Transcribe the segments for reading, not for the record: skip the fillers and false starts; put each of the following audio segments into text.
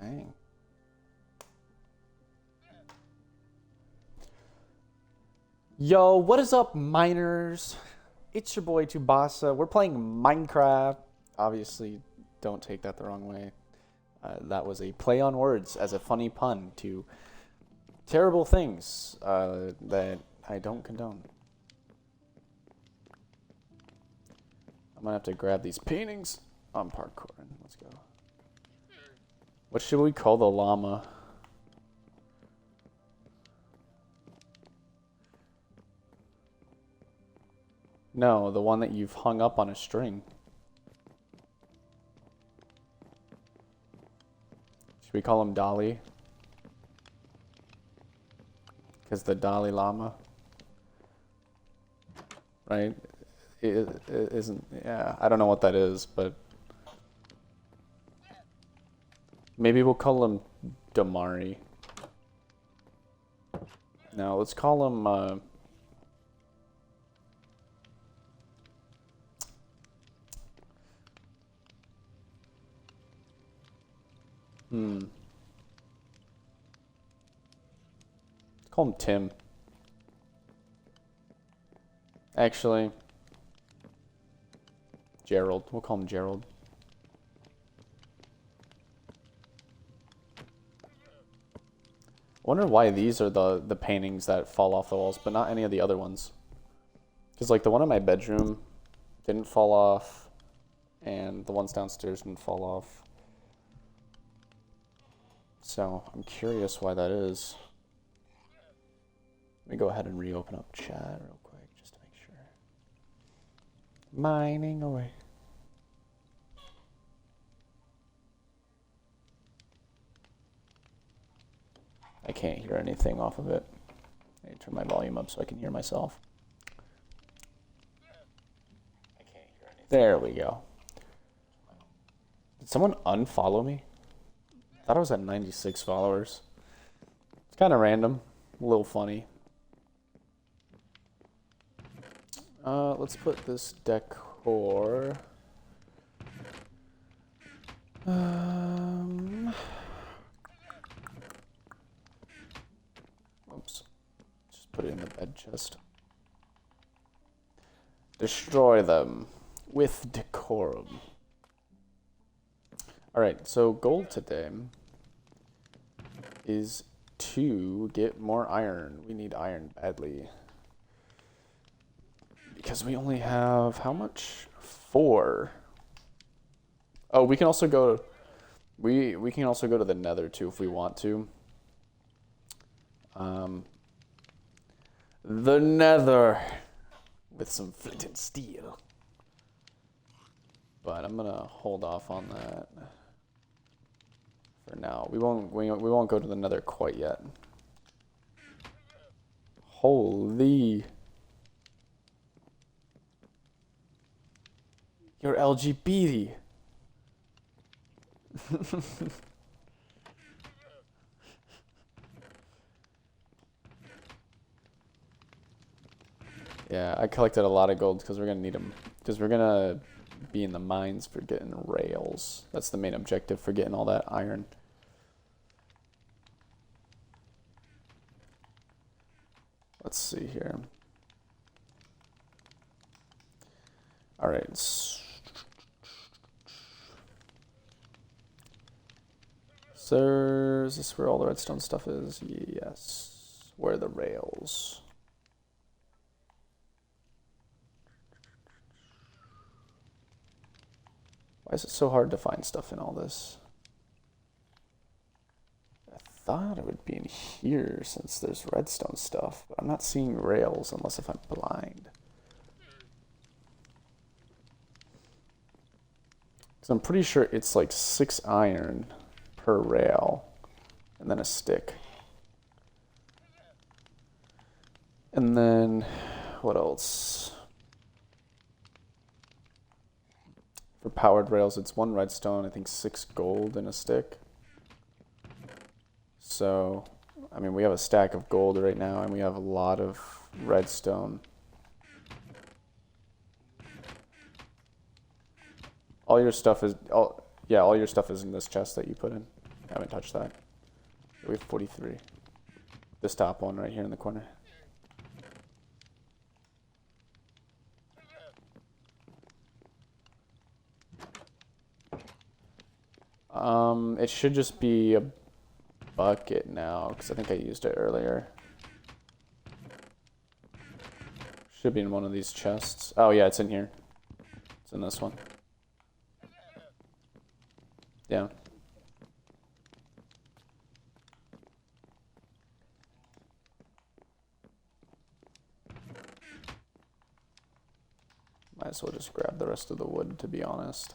Dang. Yo, what is up, miners? It's your boy Tubasa. We're playing Minecraft. Obviously, don't take that the wrong way. That was a play on words as a funny pun to terrible things that I don't condone. I'm gonna have to grab these paintings. I'm parkouring. Let's go. What should we call the llama? No, the one that you've hung up on a string. Should we call him Dolly? Because the Dalai Lama, right? It isn't, yeah, I don't know what that is, but maybe we'll call him Damari. No, let's call him, let's call him Tim. Actually, Gerald. We'll call him Gerald. I wonder why these are the paintings that fall off the walls, but not any of the other ones. Because, like, the one in my bedroom didn't fall off, and the ones downstairs didn't fall off. So, I'm curious why that is. Let me go ahead and reopen up chat real quick, just to make sure. Mining away. I can't hear anything off of it. I need to turn my volume up so I can hear myself. I can't hear anything. There we go. Did someone unfollow me? I thought I was at 96 followers. It's kind of random, a little funny. Let's put this decor. Oops. Just put it in the bed chest. Destroy them with decorum. Alright, so goal today is to get more iron. We need iron badly. Because we only have, how much? 4. Oh, we can also go, we can also go to the nether too if we want to. The nether with some flint and steel. But I'm gonna hold off on that for now. We won't go to the nether quite yet. Holy. You're LGBT. Yeah, I collected a lot of gold because we're gonna need them. Because we're gonna be in the mines for getting rails. That's the main objective for getting all that iron. Let's see here. All right. So, is this where all the redstone stuff is? Yes. Where are the rails? Why is it so hard to find stuff in all this? I thought it would be in here since there's redstone stuff, but I'm not seeing rails unless if I'm blind. Because I'm pretty sure it's like 6 iron per rail, and then a stick. And then, what else? For powered rails, it's 1 redstone, I think 6 gold and a stick. So, I mean, we have a stack of gold right now, and we have a lot of redstone. All your stuff is, all your stuff is in this chest that you put in. haven't touched that. We have 43. This top one right here in the corner. It should just be a bucket now, because I think I used it earlier. Should be in one of these chests. Oh yeah, it's in here. It's in this one. Yeah. Might as well just grab the rest of the wood, to be honest.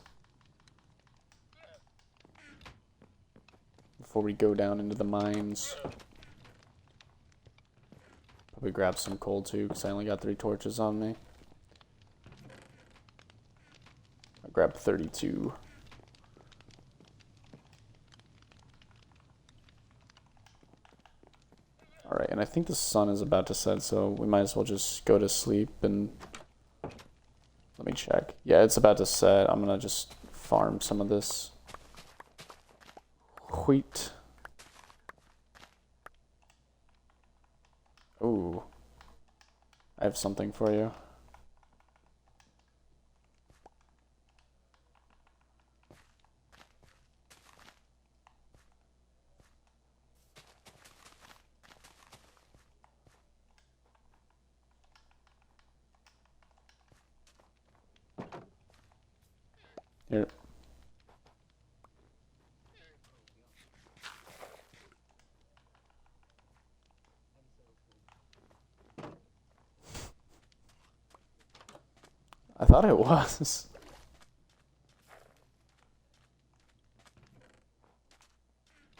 Before we go down into the mines. Probably grab some coal too, because I only got 3 torches on me. I grabbed 32. Alright, and I think the sun is about to set, so we might as well just go to sleep and... Let me check. Yeah, it's about to set. I'm gonna just farm some of this wheat. Ooh. I have something for you. Here. I thought it was.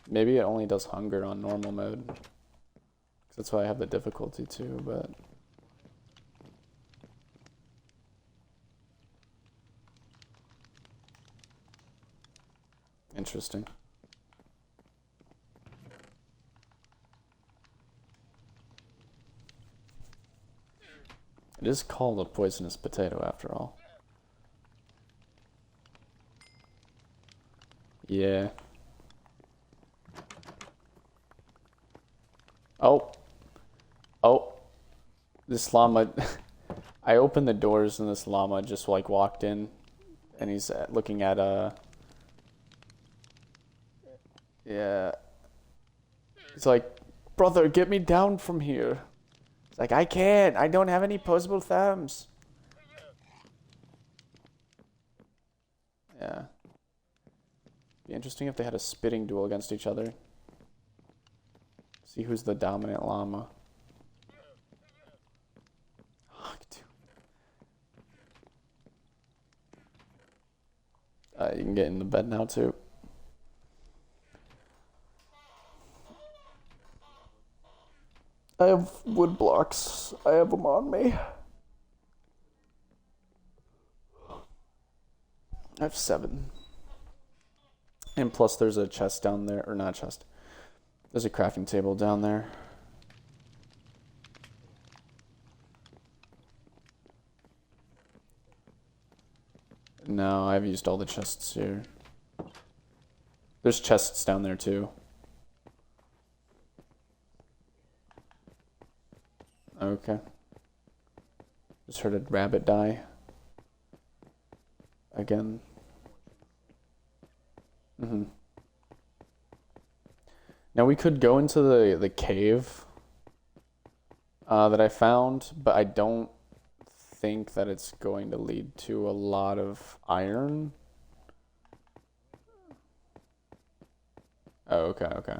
Maybe it only does hunger on normal mode. 'Cause that's why I have the difficulty too, but... Interesting. It is called a poisonous potato after all. Yeah. Oh. Oh. This llama... I opened the doors and this llama just like walked in. And he's looking at Yeah. He's like, brother, get me down from here. It's like, I can't. I don't have any opposable thumbs. Yeah. Be interesting if they had a spitting duel against each other. See who's the dominant llama. You can get in the bed now too. I have wood blocks. I have them on me. I have 7. And plus there's a chest down there, or not a chest. There's a crafting table down there. No, I've used all the chests here. There's chests down there too. Okay. Just heard a rabbit die. Again. Now we could go into the cave that I found, but I don't think that it's going to lead to a lot of iron. Oh, okay.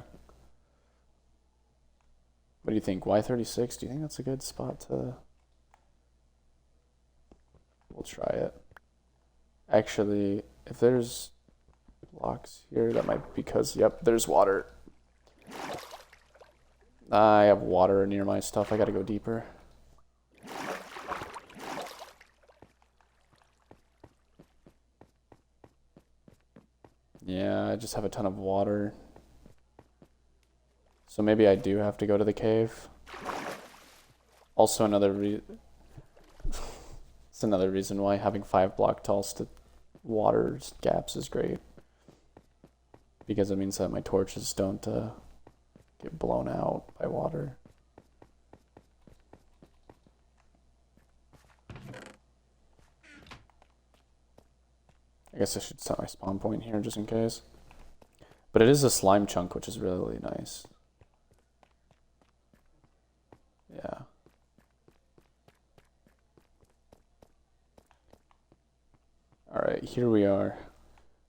What do you think? Y36? Do you think that's a good spot to... We'll try it. Actually, if there's blocks here, that might be because... Yep, there's water. I have water near my stuff. I gotta go deeper. Yeah, I just have a ton of water. So maybe I do have to go to the cave. Also it's another reason why having 5 block tall water gaps is great. because it means that my torches don't get blown out by water. I guess I should set my spawn point here just in case. But it is a slime chunk, which is really nice. Yeah. Alright, here we are.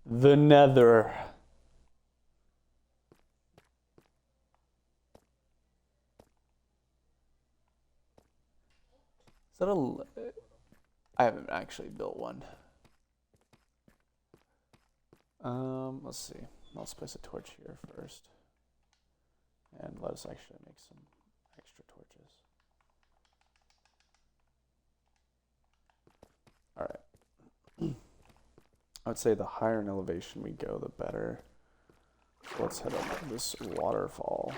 The Nether. Is that a... I haven't actually built one. Let's see. Let's place a torch here first. And let us actually make some extra torches. Alright. I would say the higher in elevation we go, the better. So let's head up this waterfall.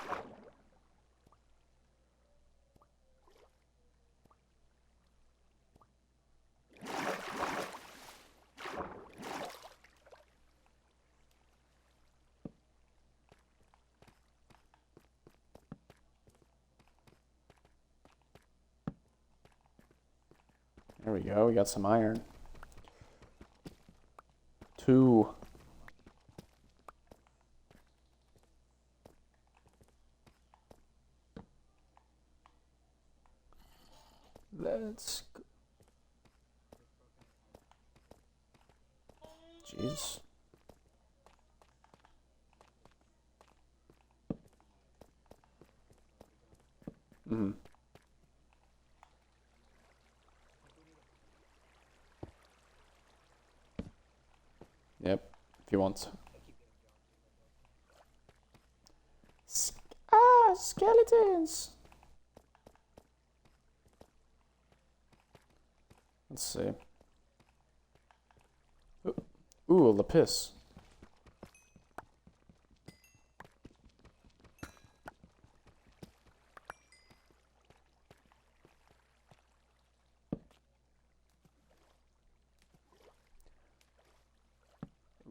There we go, we got some iron. 2. Let's go. Jeez. Mm-hmm. Yep, if you want. Skeletons! Let's see. Ooh, a lapis.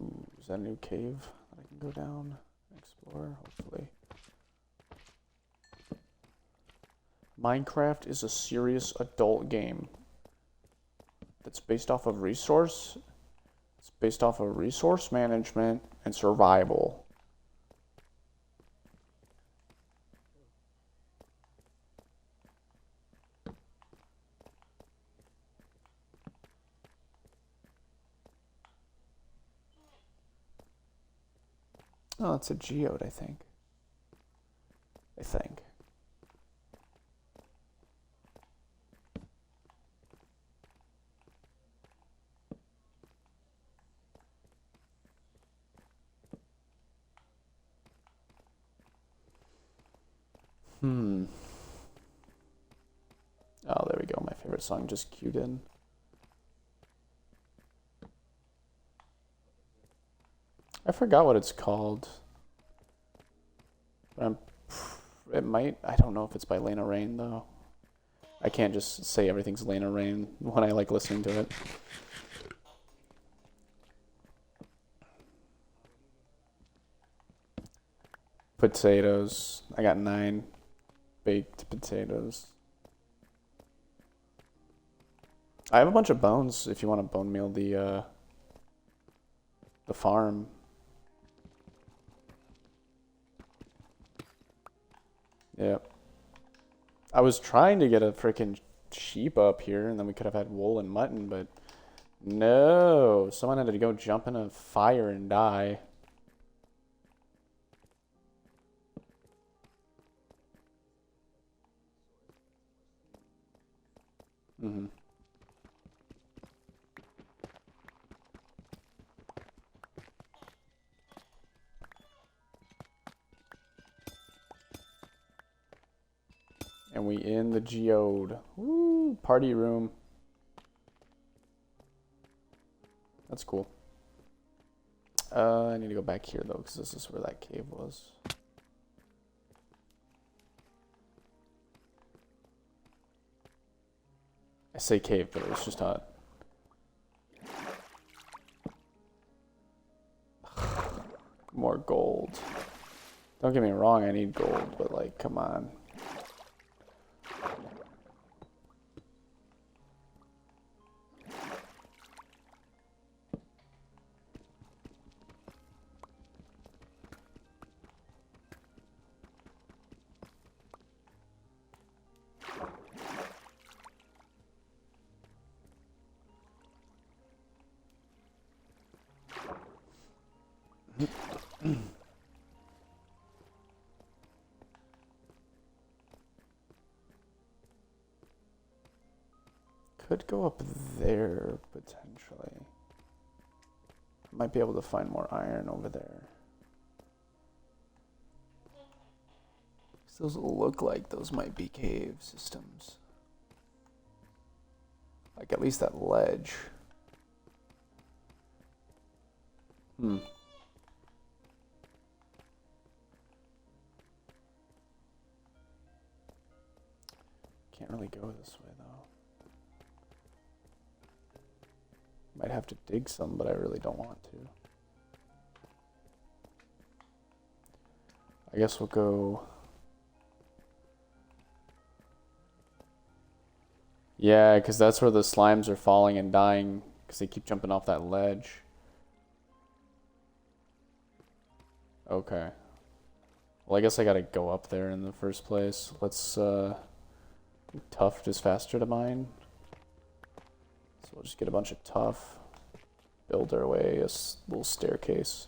Ooh, is that a new cave that I can go down and explore, hopefully? Minecraft is a serious adult game that's based off of resource. It's based off of resource management and survival. Oh, it's a geode, I think. Oh, there we go. My favorite song just queued in. I forgot what it's called. But it might. I don't know if it's by Lena Rain, though. I can't just say everything's Lena Rain when I like listening to it. Potatoes. I got 9 baked potatoes. I have a bunch of bones if you want to bone meal the farm. Yep. I was trying to get a freaking sheep up here, and then we could have had wool and mutton, but no. Someone had to go jump in a fire and die. Mm-hmm. And we in the geode. Woo! Party room. That's cool. I need to go back here though, because this is where that cave was. I say cave, but it was just hot. more gold. Don't get me wrong, I need gold, but like, come on. Could go up there, potentially. Might be able to find more iron over there. Those look like those might be cave systems. Like at least that ledge. Can't really go this way though. Might have to dig some, but I really don't want to. I guess we'll go... Yeah, because that's where the slimes are falling and dying, because they keep jumping off that ledge. Okay. Well, I guess I gotta go up there in the first place. Let's, tough, just faster to mine. So we'll just get a bunch of tough, build our way a little staircase,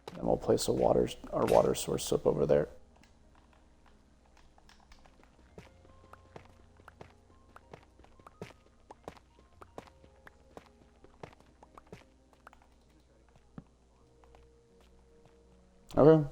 and then we'll place our water source up over there. Okay.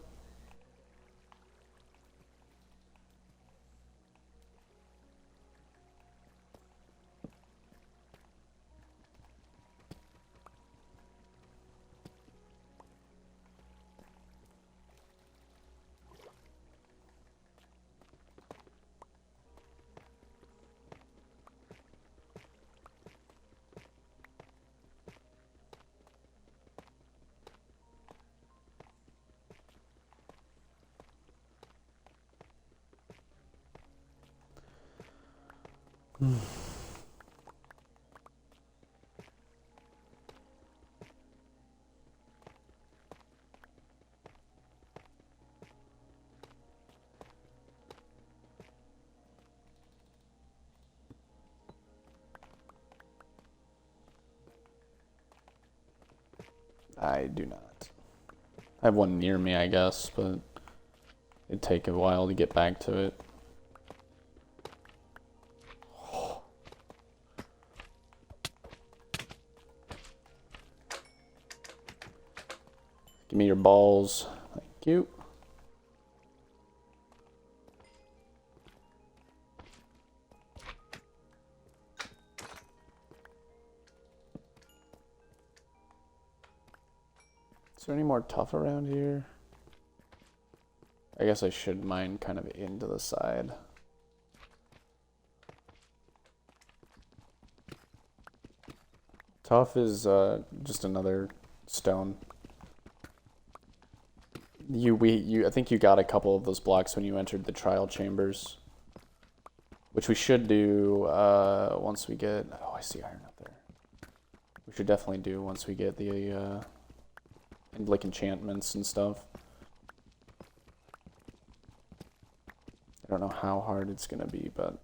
I do not. I have one near me, I guess, but it'd take a while to get back to it. Give me your balls. Thank you. Is there any more tough around here? I guess I should mine kind of into the side. Tough is just another stone. I think you got a couple of those blocks when you entered the trial chambers, which we should do once we get. Oh, I see iron up there. We should definitely do once we get the like enchantments and stuff. I don't know how hard it's gonna be, but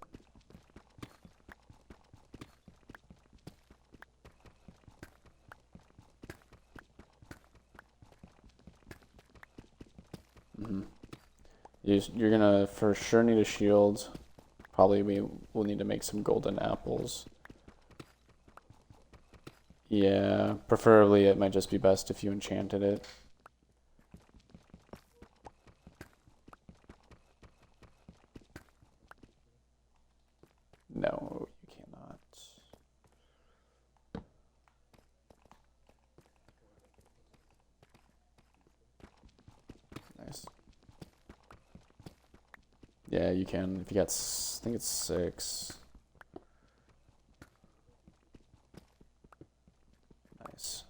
you're gonna for sure need a shield. Probably we'll need to make some golden apples. Yeah, preferably it might just be best if you enchanted it. No, you cannot. Nice. Yeah, you can. If you got, I think it's 6. Nice.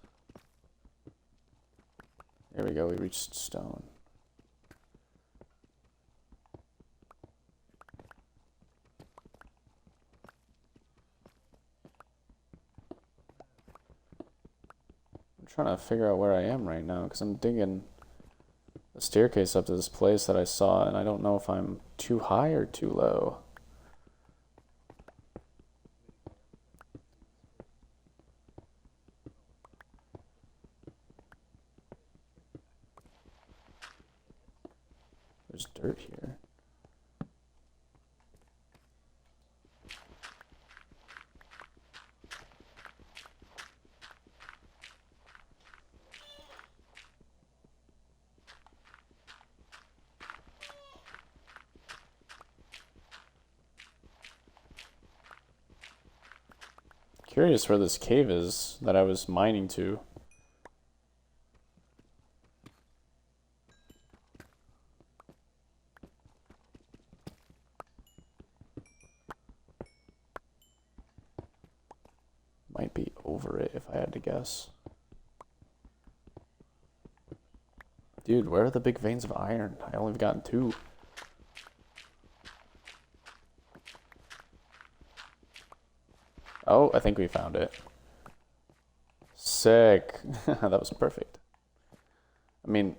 There we go, we reached stone. I'm trying to figure out where I am right now, because I'm digging a staircase up to this place that I saw, and I don't know if I'm too high or too low. There's dirt here. Curious where this cave is that I was mining to. Might be over it if I had to guess. Dude, where are the big veins of iron? I only gotten 2. Oh, I think we found it. Sick. That was perfect. I mean,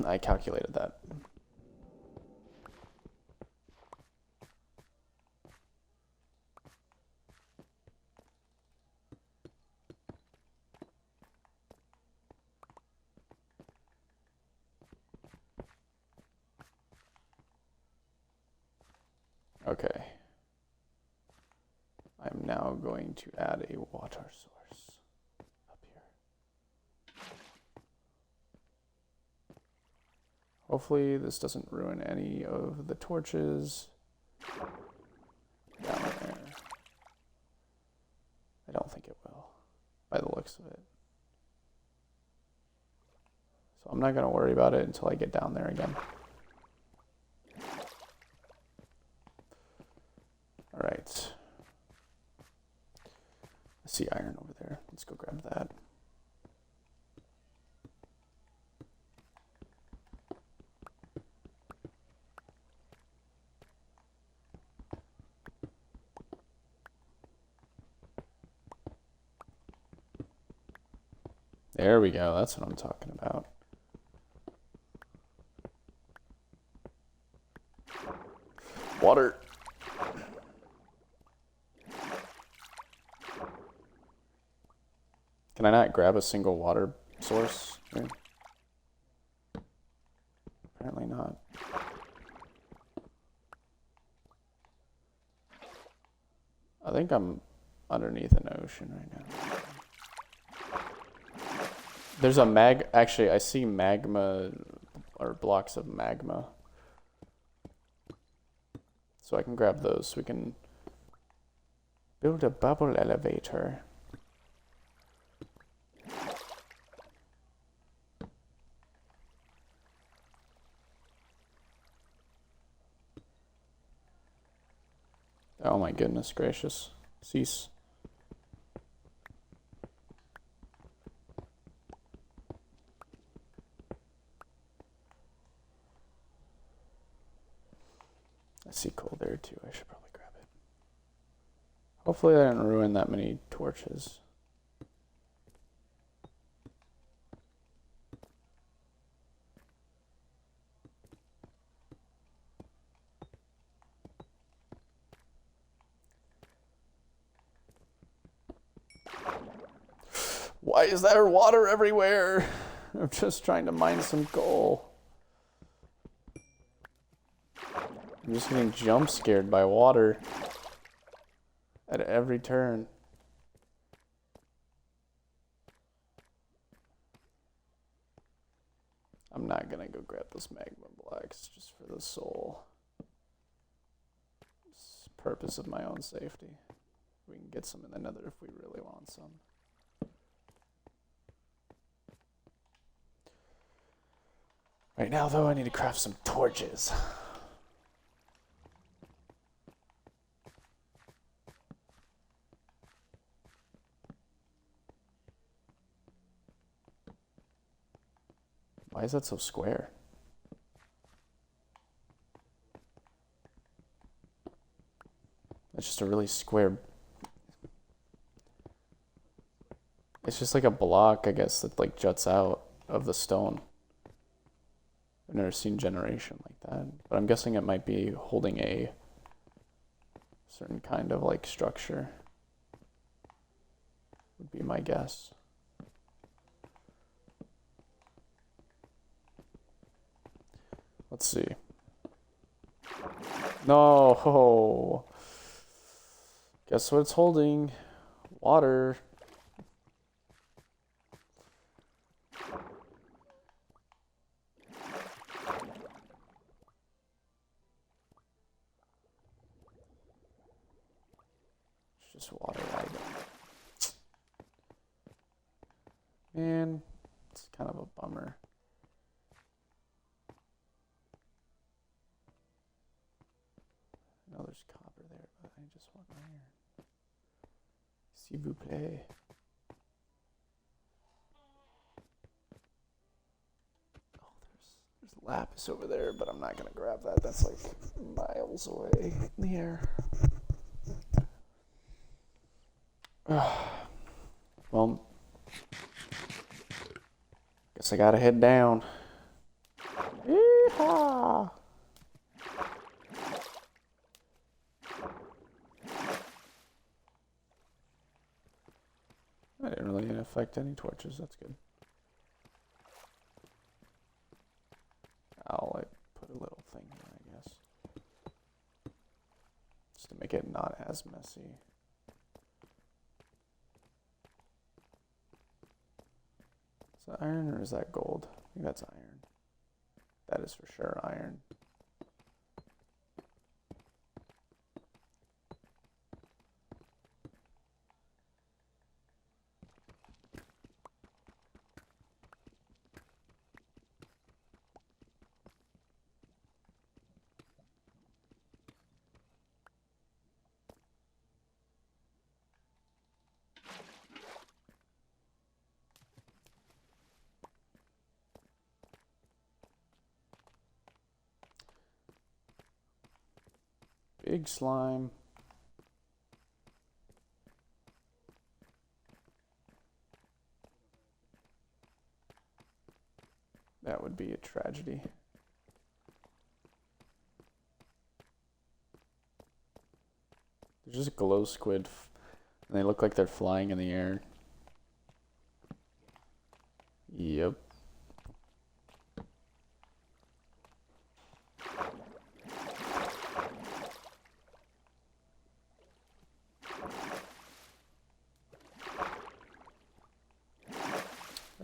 I calculated that. Okay. I'm now going to add a water source up here. Hopefully this doesn't ruin any of the torches down there. I don't think it will, by the looks of it. So I'm not going to worry about it until I get down there again. All right. I see iron over there. Let's go grab that. There we go. That's what I'm talking about. Water. Can I not grab a single water source here? Apparently not. I think I'm underneath an ocean right now. There's a actually I see magma or blocks of magma. So I can grab those so we can build a bubble elevator. Oh my goodness gracious. Cease. I see coal there too. I should probably grab it. Hopefully I didn't ruin that many torches. Why is there water everywhere? I'm just trying to mine some coal. I'm just getting jump scared by water at every turn. I'm not gonna go grab those magma blocks just for the soul. It's purpose of my own safety. We can get some in the nether if we really want some. Right now, though, I need to craft some torches. Why is that so square? It's just a really square... It's just like a block, I guess, that like juts out of the stone. I've never seen generation like that. But I'm guessing it might be holding a certain kind of like structure. Would be my guess. Let's see. No! Guess what it's holding? Water. It's just water. Man, it's kind of a bummer. I know there's copper there, but I just want iron. S'il vous plaît. Oh, there's lapis over there, but I'm not gonna grab that. That's like miles away in the air. Well, guess I gotta head down. Yeehaw! I didn't really affect any torches, that's good. I'll like put a little thing here, I guess. Just to make it not as messy. Is that iron or is that gold? I think that's iron. That is for sure iron. Big slime. That would be a tragedy. They're just glow squid, and they look like they're flying in the air. Yep.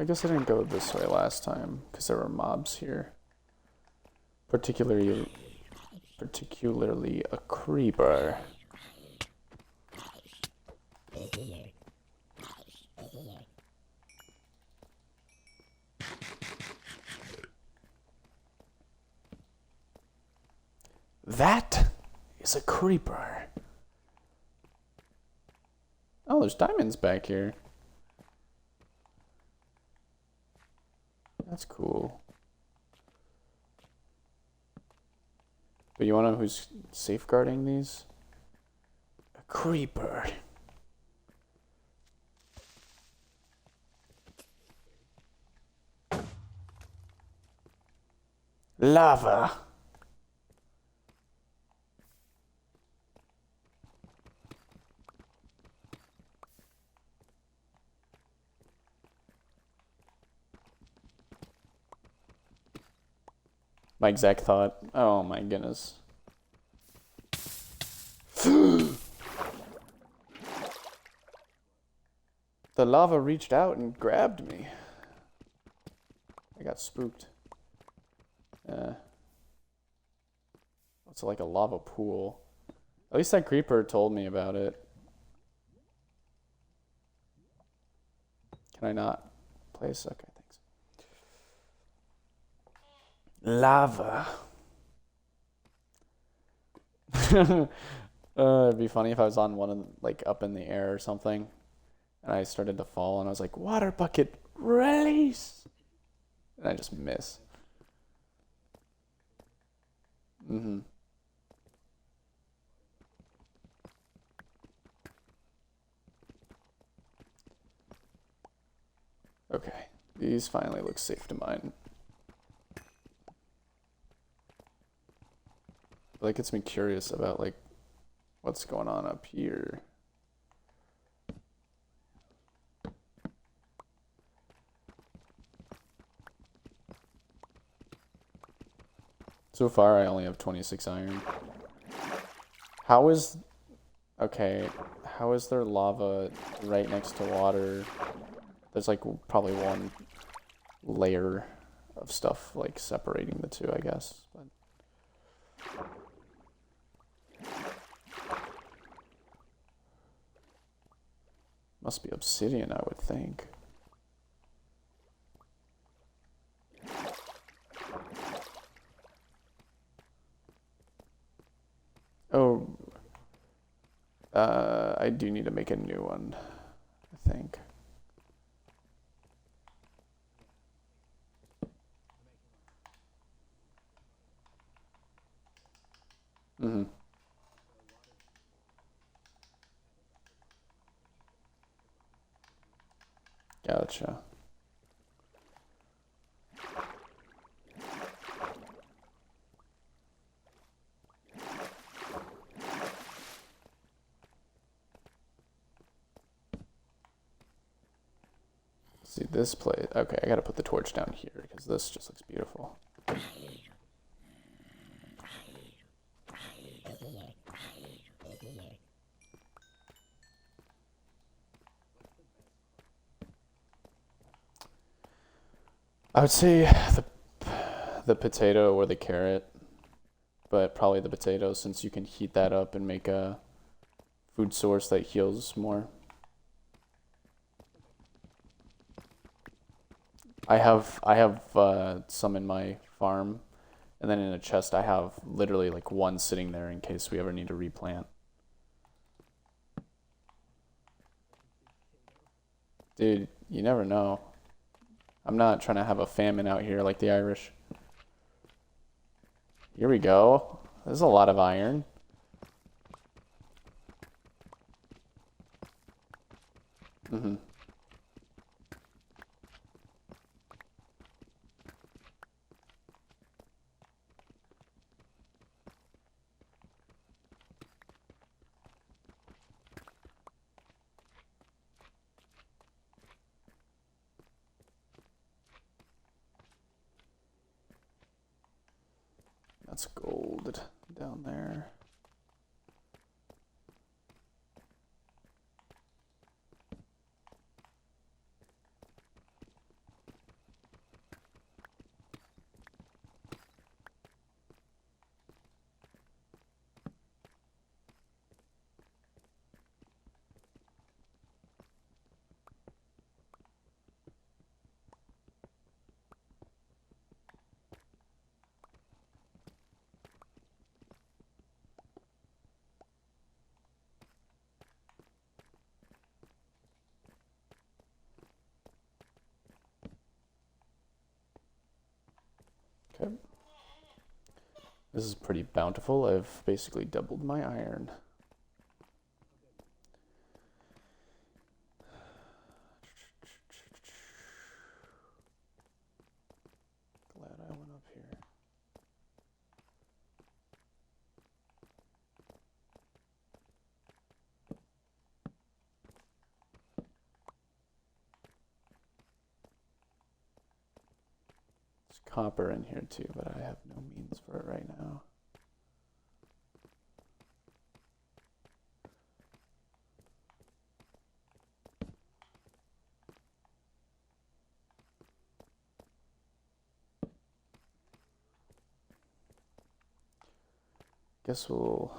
I guess I didn't go this way last time because there were mobs here. Particularly a creeper. That is a creeper. Oh, there's diamonds back here. That's cool. But you want to know who's safeguarding these? A creeper. Lava. My exact thought. Oh my goodness. The lava reached out and grabbed me. I got spooked. It's like a lava pool. At least that creeper told me about it. Can I not place? Okay, thanks. Lava. It'd be funny if I was on one of like up in the air or something, and I started to fall, and I was like, "Water bucket, release!" And I just miss. Mm-hmm. Okay, these finally look safe to mine. But that gets me curious about like what's going on up here. So far, I only have 26 iron. How is... Okay, how is there lava right next to water? There's like probably one layer of stuff like separating the two, I guess. But... Must be obsidian, I would think. Oh, I do need to make a new one, I think. Mm-hmm. Gotcha. See this place. Okay, I gotta put the torch down here because this just looks beautiful. I would say the potato or the carrot, but probably the potato since you can heat that up and make a food source that heals more. I have some in my farm, and then in a chest I have literally like one sitting there in case we ever need to replant. Dude, you never know. I'm not trying to have a famine out here like the Irish. Here we go. There's a lot of iron. Mm-hmm. That's gold down there. Okay. This is pretty bountiful. I've basically doubled my iron. Glad I went up here. There's copper in here too, but I have no means for it right now. Guess we'll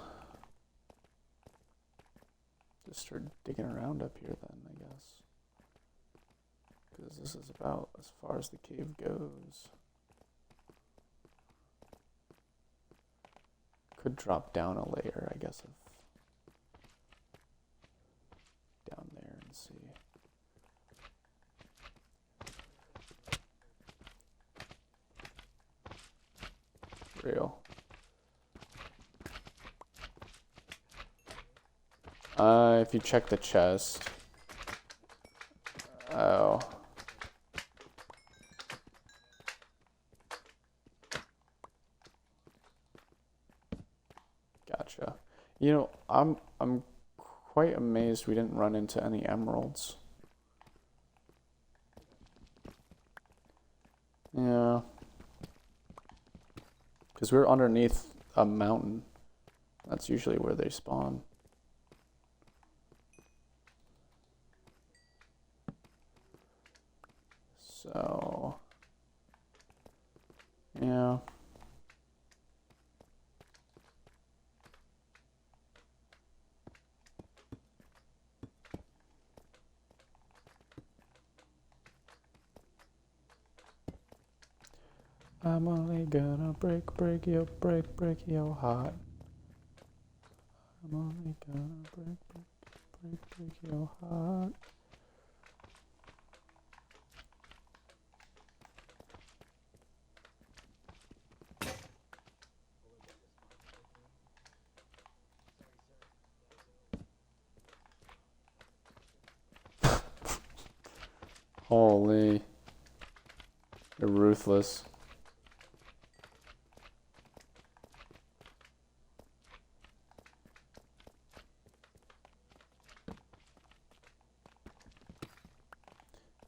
just start digging around up here then, I guess. Because this is about as far as the cave goes. Could drop down a layer, I guess, of down there and see. real. If you check the chest. Oh. Gotcha. You know, I'm quite amazed we didn't run into any emeralds. Yeah. Because we're underneath a mountain. That's usually where they spawn. So, yeah. I'm only gonna break your heart. I'm only gonna break your heart. Holy. You're ruthless.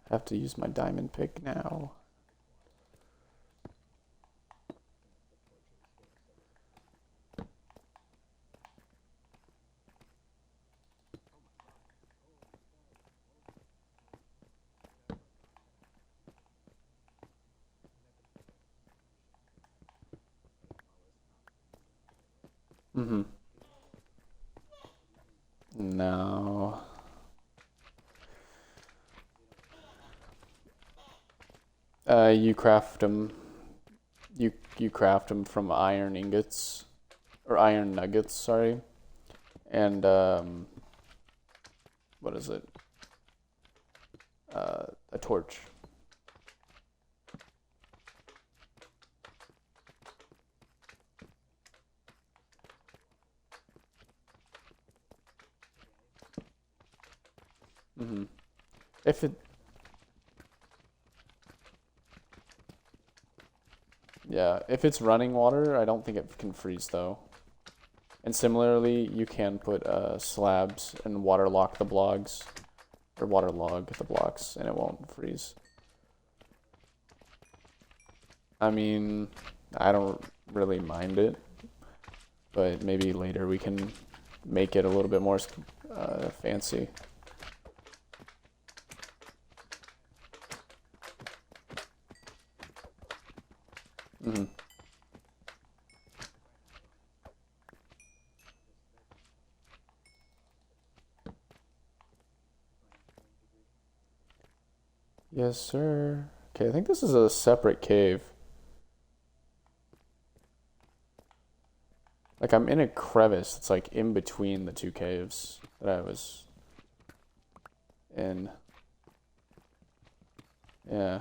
I have to use my diamond pick now. Mm-hmm. No. You craft them. You craft them from iron ingots or iron nuggets. Sorry, and what is it? A torch. Mm-hmm. If it, yeah, if it's running water, I don't think it can freeze though. And similarly, you can put slabs and waterlock the blocks, or waterlog the blocks, and it won't freeze. I mean, I don't really mind it, but maybe later we can make it a little bit more fancy. Mm-hmm. Yes, sir. Okay, I think this is a separate cave. Like I'm in a crevice. It's like in between the two caves that I was in. Yeah.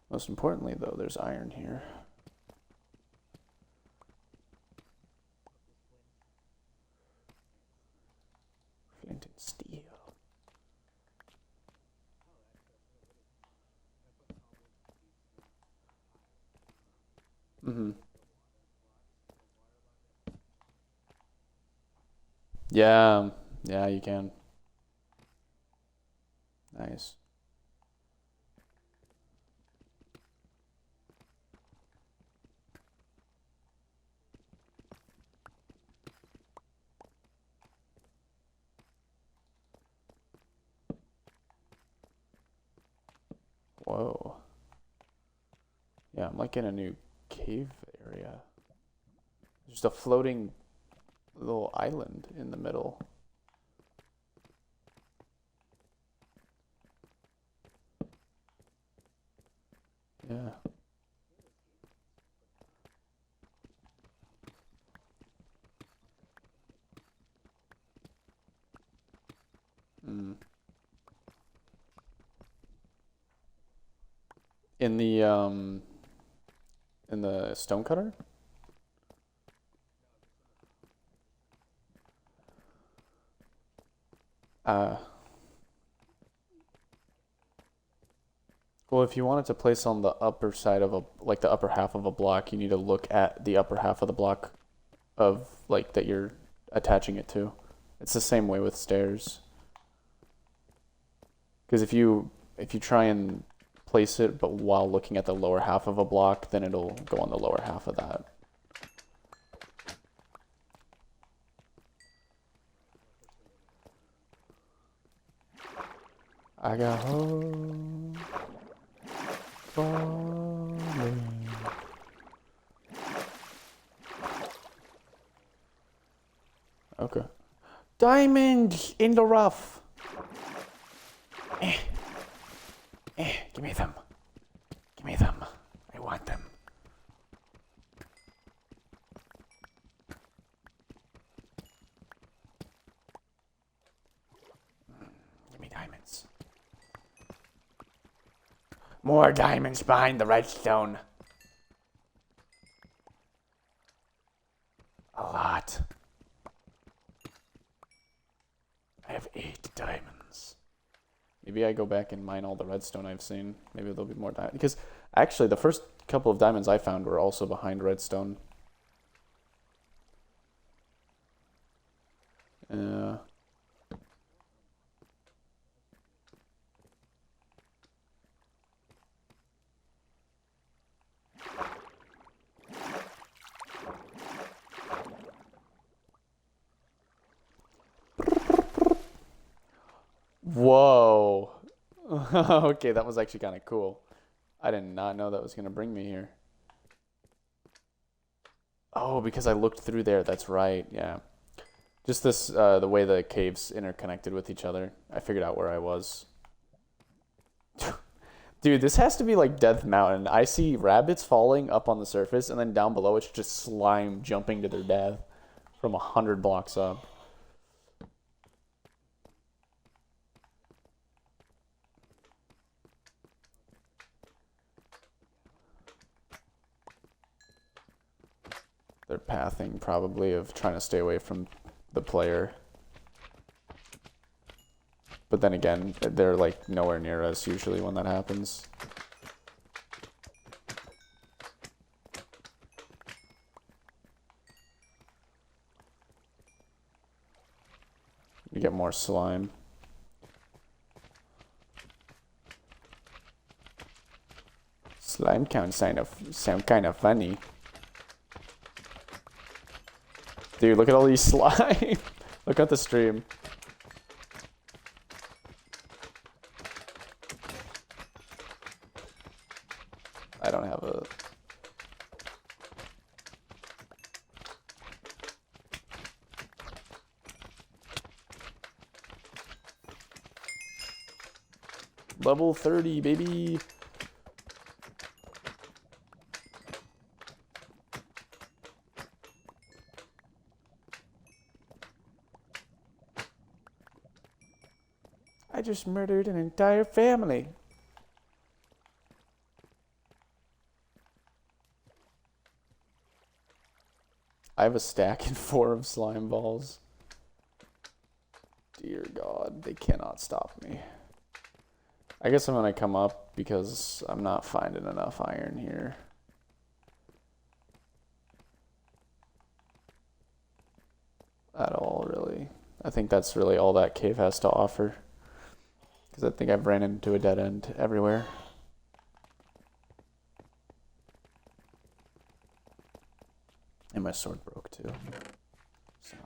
Most importantly, though, there's iron here. Flint and steel. Mm-hmm. Yeah. Yeah, you can. Nice. Whoa. Yeah, I'm like in a new cave area. There's just a floating little island in the middle. Yeah. Mm. In the stonecutter? Uh, well, if you want it to place on the upper side of like the upper half of a block, you need to look at the upper half of the block of like that you're attaching it to. It's the same way with stairs. Because if you try and place it, but while looking at the lower half of a block, then it'll go on the lower half of that. I got home falling. Okay. Diamond in the rough. Give me them. Give me them. I want them. Give me diamonds. More diamonds behind the redstone. A lot. I have 8 diamonds. Maybe I go back and mine all the redstone I've seen. Maybe there'll be more diamonds. Because actually, the first couple of diamonds I found were also behind redstone. Whoa. Okay, that was actually kind of cool. I did not know that was going to bring me here. Oh, because I looked through there. That's right. Yeah. Just this, the way the caves interconnected with each other. I figured out where I was. Dude, this has to be like Death Mountain. I see rabbits falling up on the surface, and then down below it's just slime jumping to their death from 100 blocks up. They're pathing probably of trying to stay away from the player. But then again, they're like nowhere near us usually when that happens. You get more slime. Slime count sound kind of funny. Dude, look at all these slime. Look at the stream. I don't have a... Level 30, baby. I just murdered an entire family. I have a stack and 4 of slime balls. Dear God, they cannot stop me. I guess I'm gonna come up because I'm not finding enough iron here. At all, really. I think that's really all that cave has to offer. Because I think I've ran into a dead end everywhere. And my sword broke too. So.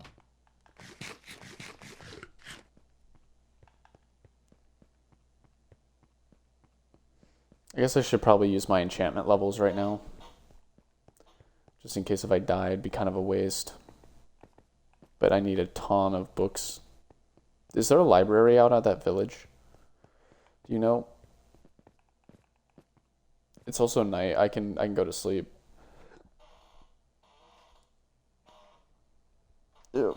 I guess I should probably use my enchantment levels right now. Just in case if I die, it'd be kind of a waste. But I need a ton of books. Is there a library out at that village? Do you know? It's also night. I can go to sleep. Ew.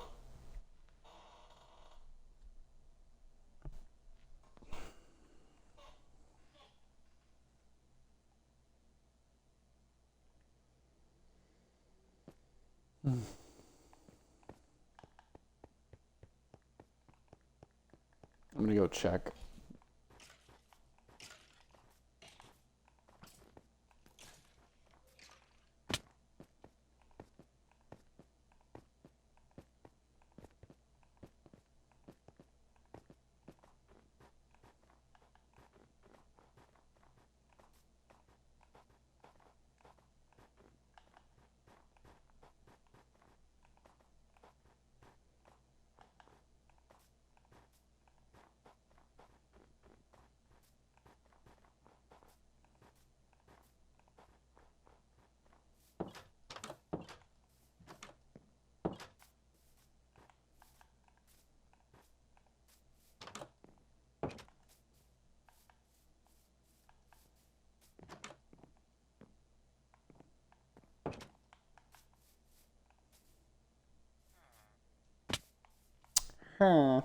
I'm gonna go check. Huh.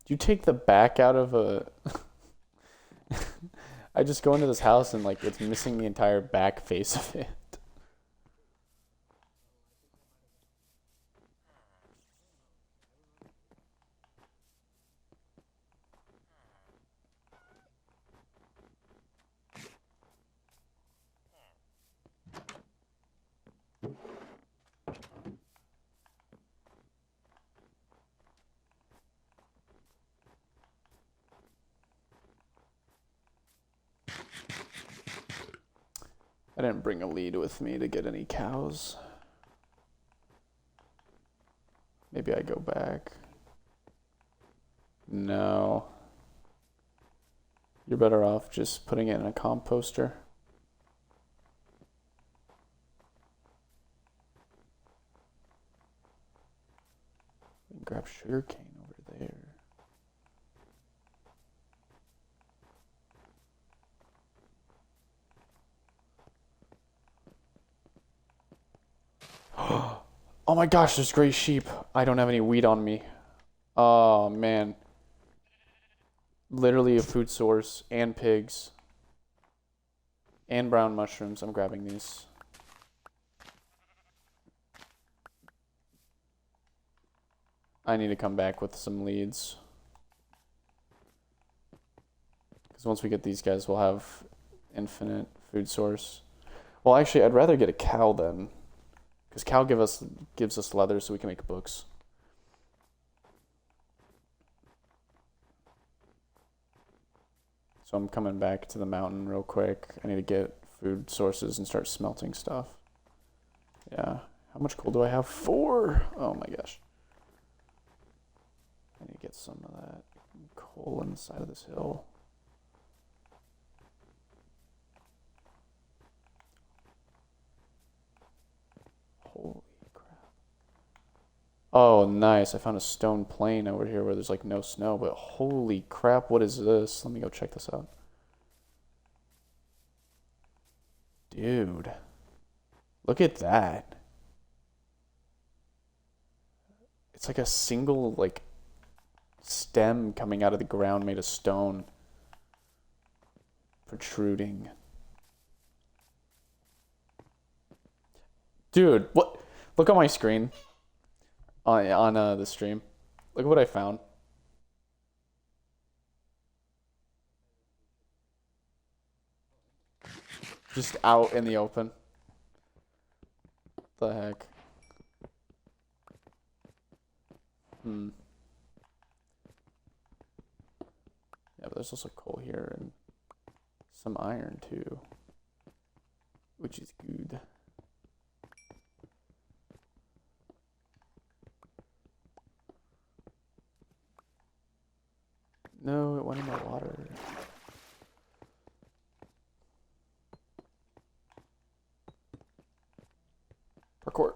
You take the back out of a... I just go into this house and like it's missing the entire back face of it. I didn't bring a lead with me to get any cows. Maybe I go back. No. You're better off just putting it in a composter. Grab sugarcane over there. Oh my gosh, there's gray sheep. I don't have any wheat on me. Oh man. Literally a food source and pigs. And brown mushrooms. I'm grabbing these. I need to come back with some leads. Because once we get these guys, we'll have infinite food source. Well, actually, I'd rather get a cow then. Because cow gives us leather so we can make books. So I'm coming back to the mountain real quick. I need to get food sources and start smelting stuff. Yeah. How much coal do I have? 4! Oh my gosh. I need to get some of that coal on the side of this hill. Holy crap. Oh, nice. I found a stone plain over here where there's like no snow, but holy crap, what is this? Let me go check this out. Dude. Look at that. It's like a single, like, stem coming out of the ground made of stone. Protruding. Dude, what? Look on my screen. On the stream. Look at what I found. Just out in the open. The heck? Yeah, but there's also coal here and some iron too, which is good. No, it went in the water. Parkour.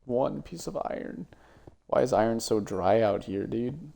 One piece of iron. Why is iron so dry out here, dude?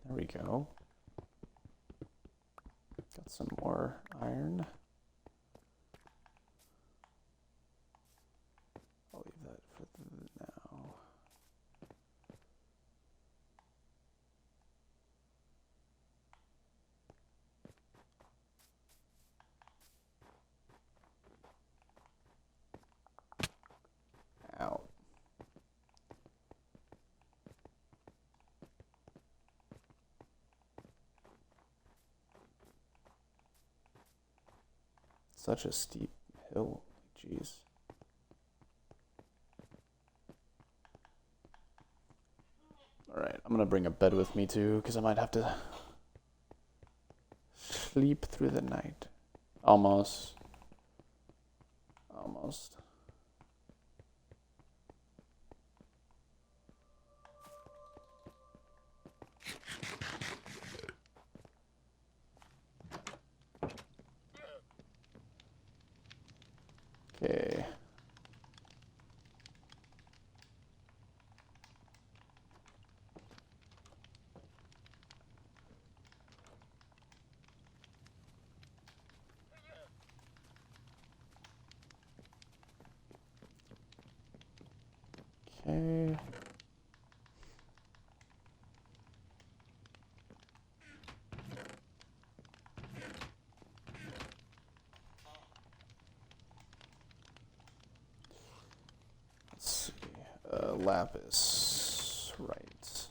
There we go. Got some more iron. I'll leave that for now. Ow. Such a steep hill. Jeez. Alright, I'm gonna bring a bed with me too, because I might have to sleep through the night. Almost. Almost. Okay. Okay. Let's see. Lapis. Right.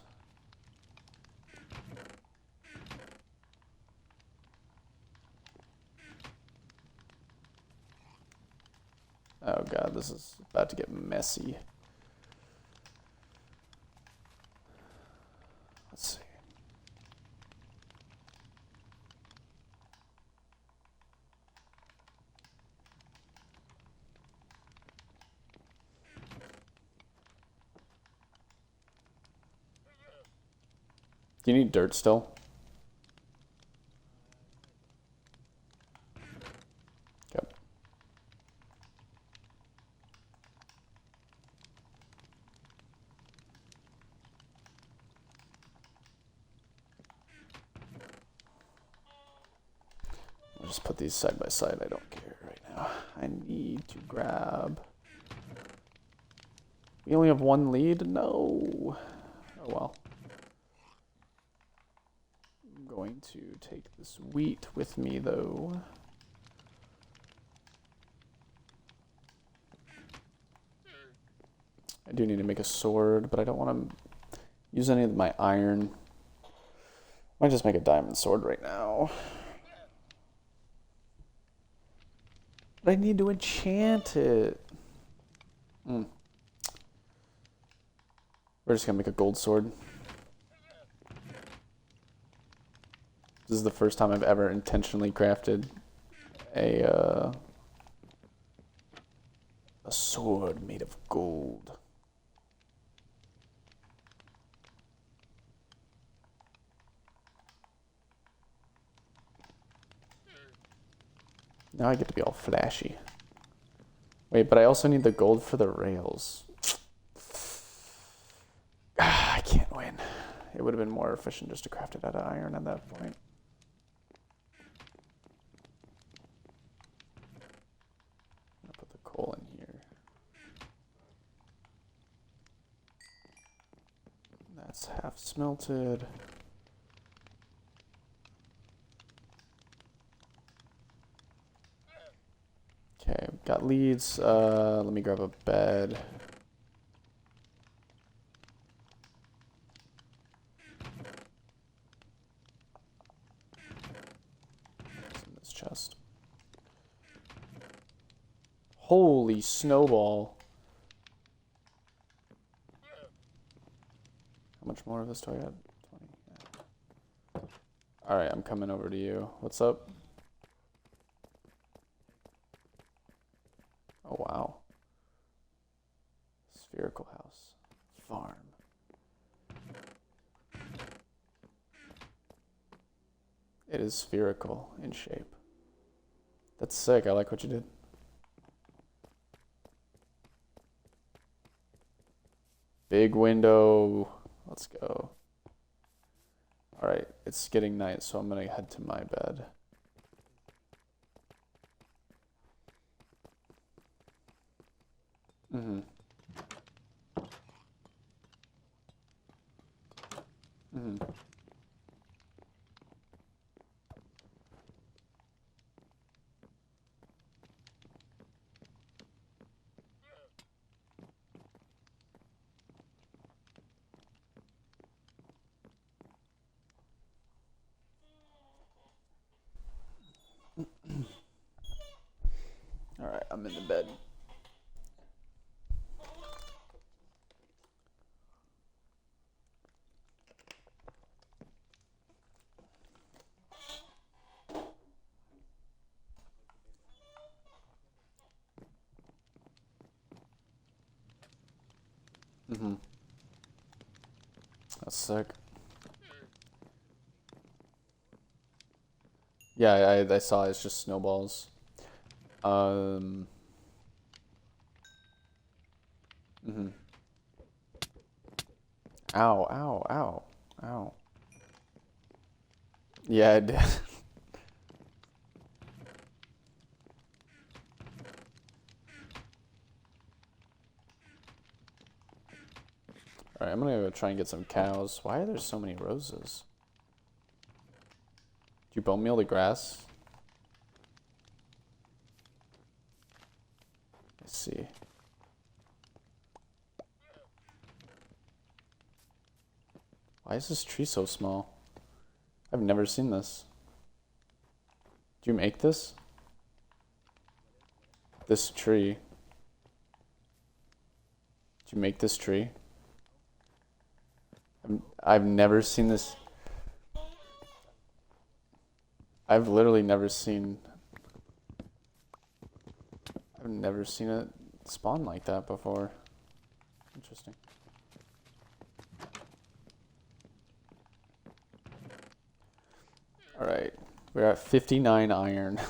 Oh god, this is about to get messy. Let's see. Do you need dirt still? Yep. I'll just put these side by side. I don't care right now. I need to grab. We only have one lead? No. Oh well. I'm going to take this wheat with me though. I do need to make a sword, but I don't want to use any of my iron. Might just make a diamond sword right now. But I need to enchant it. We're just gonna make a gold sword. This is the first time I've ever intentionally crafted a sword made of gold. Now I get to be all flashy. Wait, but I also need the gold for the rails. I It would have been more efficient just to craft it out of iron at that point. I'm gonna put the coal in here. That's half smelted. Okay, got leads. Let me grab a bed. What's in this chest? Holy snowball. How much more of this do I got? 20. Yeah. Alright, I'm coming over to you. What's up? Oh, wow. Spherical house. Farm. It is spherical in shape. That's sick. I like what you did. Big window. Let's go. Alright, it's getting night, so I'm gonna head to my bed. Mm-hmm. Mm-hmm. Alright, I'm in the bed. Mm-hmm. That's sick. Yeah, I saw it's just snowballs. Mm-hmm. Ow, ow, ow, ow. Yeah, I did. Alright, I'm gonna go try and get some cows. Why are there so many roses? Do you bone meal the grass? Let's see. Why is this tree so small? I've never seen this. Do you make this? This tree. Do you make this tree? I've never seen this. I've literally never seen. I've never seen it spawn like that before. Interesting. Alright, we're at 59 iron.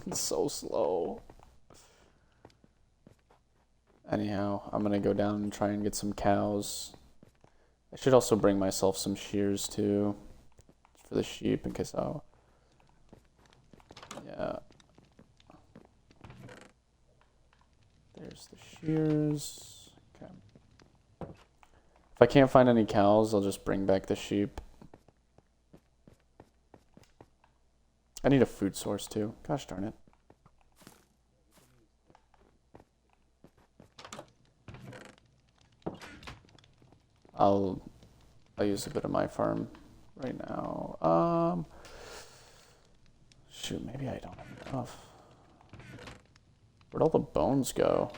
It's so slow. Anyhow, I'm gonna go down and try and get some cows. I should also bring myself some shears too, for the sheep in case, oh. Yeah. There's the shears. Okay. If I can't find any cows, I'll just bring back the sheep. I need a food source too. Gosh darn it. I'll use a bit of my farm right now. Shoot, maybe I don't have enough. Where'd all the bones go?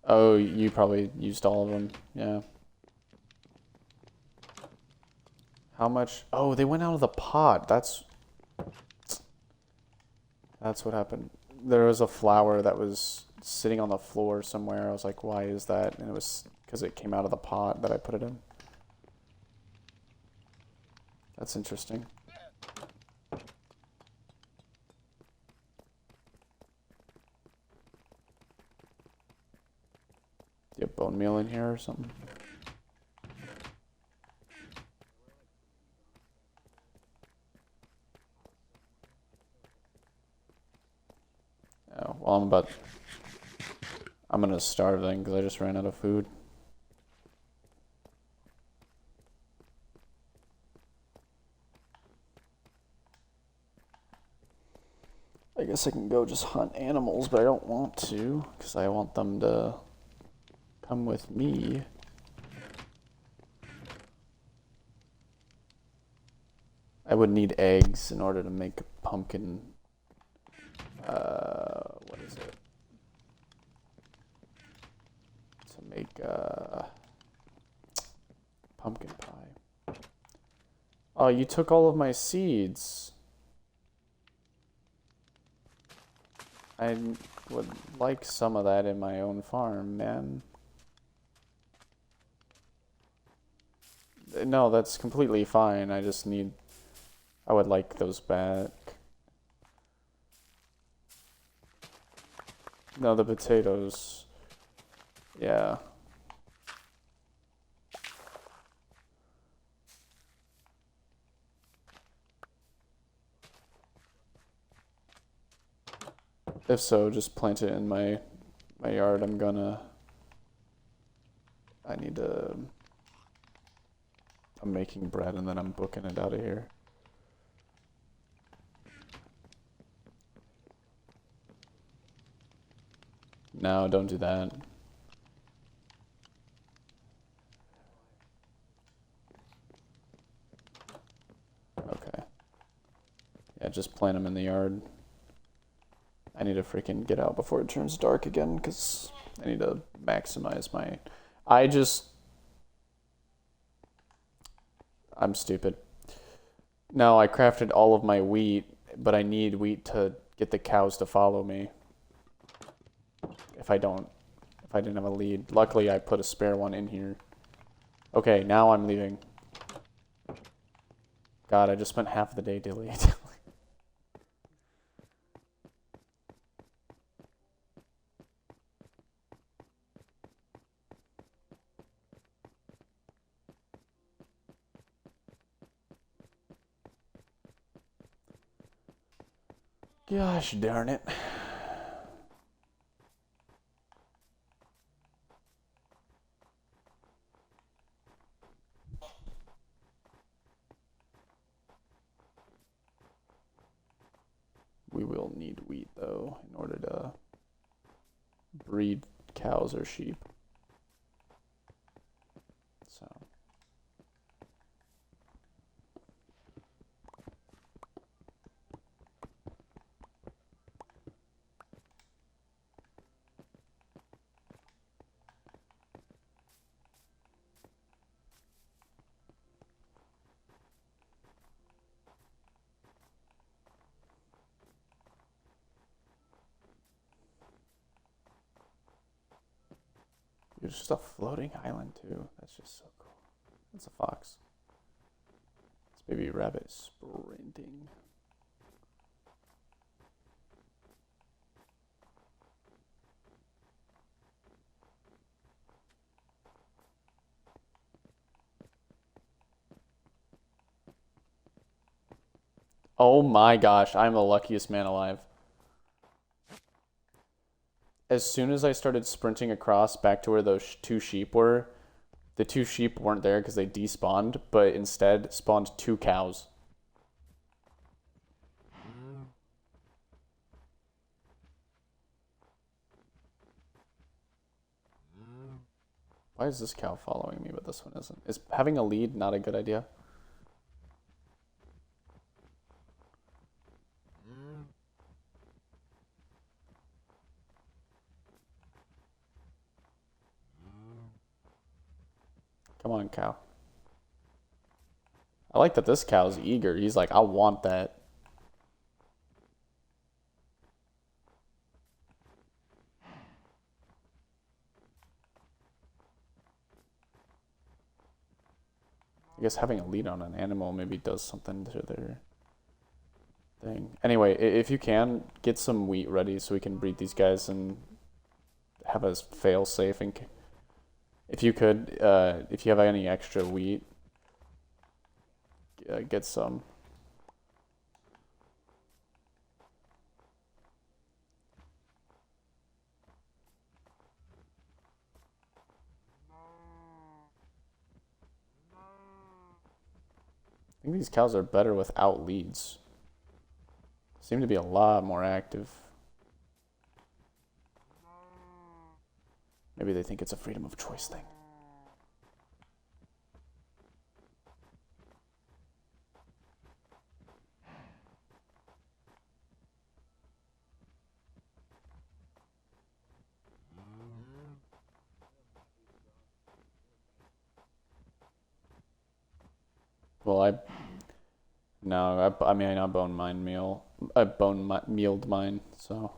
Oh, you probably used all of them. Yeah. How much? Oh, they went out of the pot. That's what happened. There was a flower that was sitting on the floor somewhere. I was like, why is that? And it was because it came out of the pot that I put it in. That's interesting. Do you have bone meal in here or something? Well, I'm gonna starve then because I just ran out of food. I guess I can go just hunt animals, but I don't want to because I want them to come with me. I would need eggs in order to make a pumpkin. What is it? To make pumpkin pie. Oh, you took all of my seeds. I would like some of that in my own farm, man. No, that's completely fine. I just need... I would like those back. No, the potatoes. Yeah. If so, just plant it in my yard. I need to... I'm making bread and then I'm booking it out of here. No, don't do that. Okay. Yeah, just plant them in the yard. I need to freaking get out before it turns dark again because I need to maximize my... I'm stupid. No, I crafted all of my wheat, but I need wheat to get the cows to follow me. If I didn't have a lead. Luckily, I put a spare one in here. Okay, now I'm leaving. God, I just spent half the day deleting. Gosh darn it. We will need wheat, though, in order to breed cows or sheep. So... There's just a floating island, too. That's just so cool. It's a fox. This baby rabbit sprinting. Oh my gosh, I'm the luckiest man alive. As soon as I started sprinting across back to where those two sheep were, the two sheep weren't there because they despawned, but instead spawned two cows. Why is this cow following me, but this one isn't? Is having a lead not a good idea? Come on, cow. I like that this cow's eager. He's like, I want that. I guess having a lead on an animal maybe does something to their thing. Anyway, if you can, get some wheat ready so we can breed these guys and have us fail safe. And if you could, if you have any extra wheat, get some. I think these cows are better without leads. Seem to be a lot more active. Maybe they think it's a freedom of choice thing. Well, I mean, I mealed mine, so.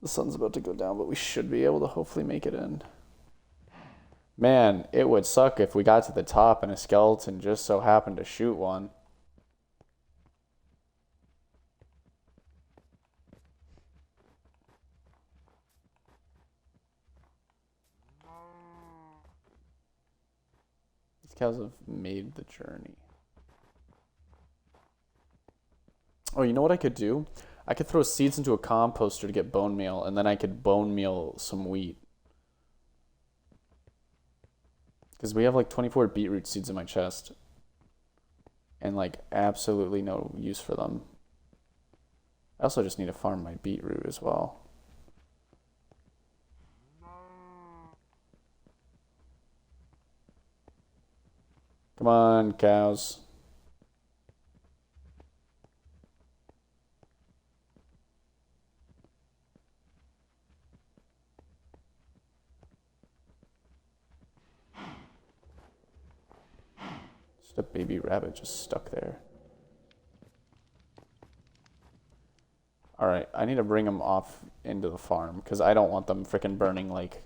The sun's about to go down, but we should be able to hopefully make it in. Man, it would suck if we got to the top and a skeleton just so happened to shoot one. These cows have made the journey. Oh, you know what I could do? I could throw seeds into a composter to get bone meal, and then I could bone meal some wheat. Because we have like 24 beetroot seeds in my chest. And like absolutely no use for them. I also just need to farm my beetroot as well. Come on, cows. Just a baby rabbit just stuck there. Alright, I need to bring them off into the farm, because I don't want them freaking burning like...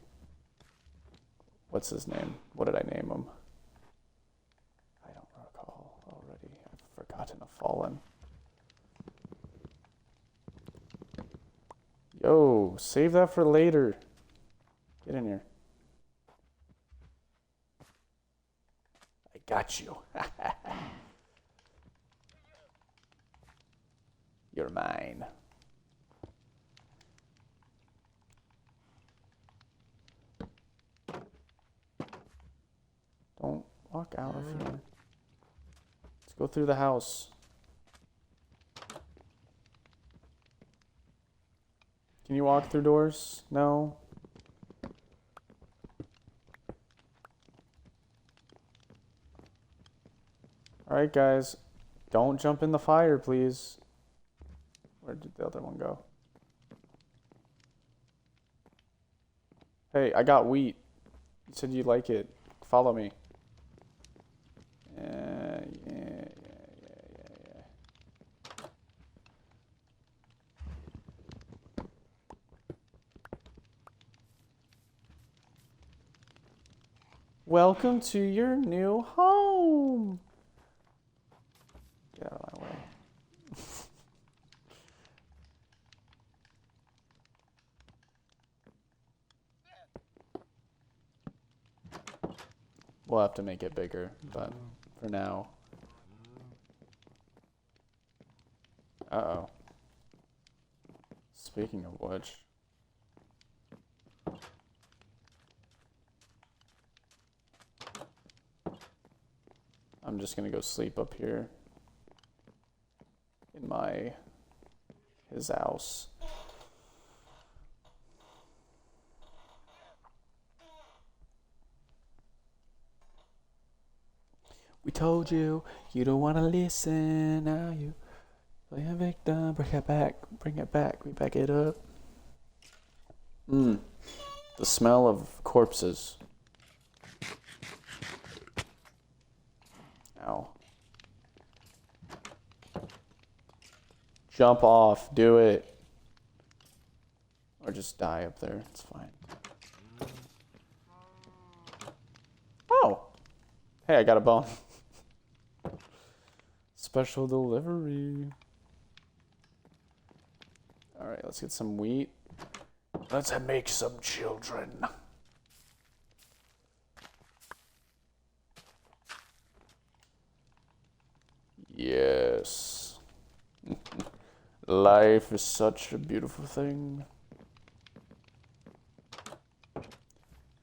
What's his name? What did I name him? I don't recall already. I've forgotten a fallen. Yo, save that for later. Get in here. I got you. You're mine. Don't walk out of here. Let's go through the house. Can you walk through doors? No? Alright, guys. Don't jump in the fire, please. Where did the other one go? Hey, I got wheat. You said you like it. Follow me. Yeah. Welcome to your new home. Get out of my way. We'll have to make it bigger, but for now. Uh-oh. Speaking of which. I'm just gonna go sleep up here. In his house. We told you, you don't want to listen. Now you play a victim. Bring it back. Bring it back. We back it up. The smell of corpses. Ow. Jump off. Do it. Or just die up there. It's fine. Oh. Hey, I got a bone. Special delivery. Alright, let's get some wheat. Let's make some children. Yes. Life is such a beautiful thing.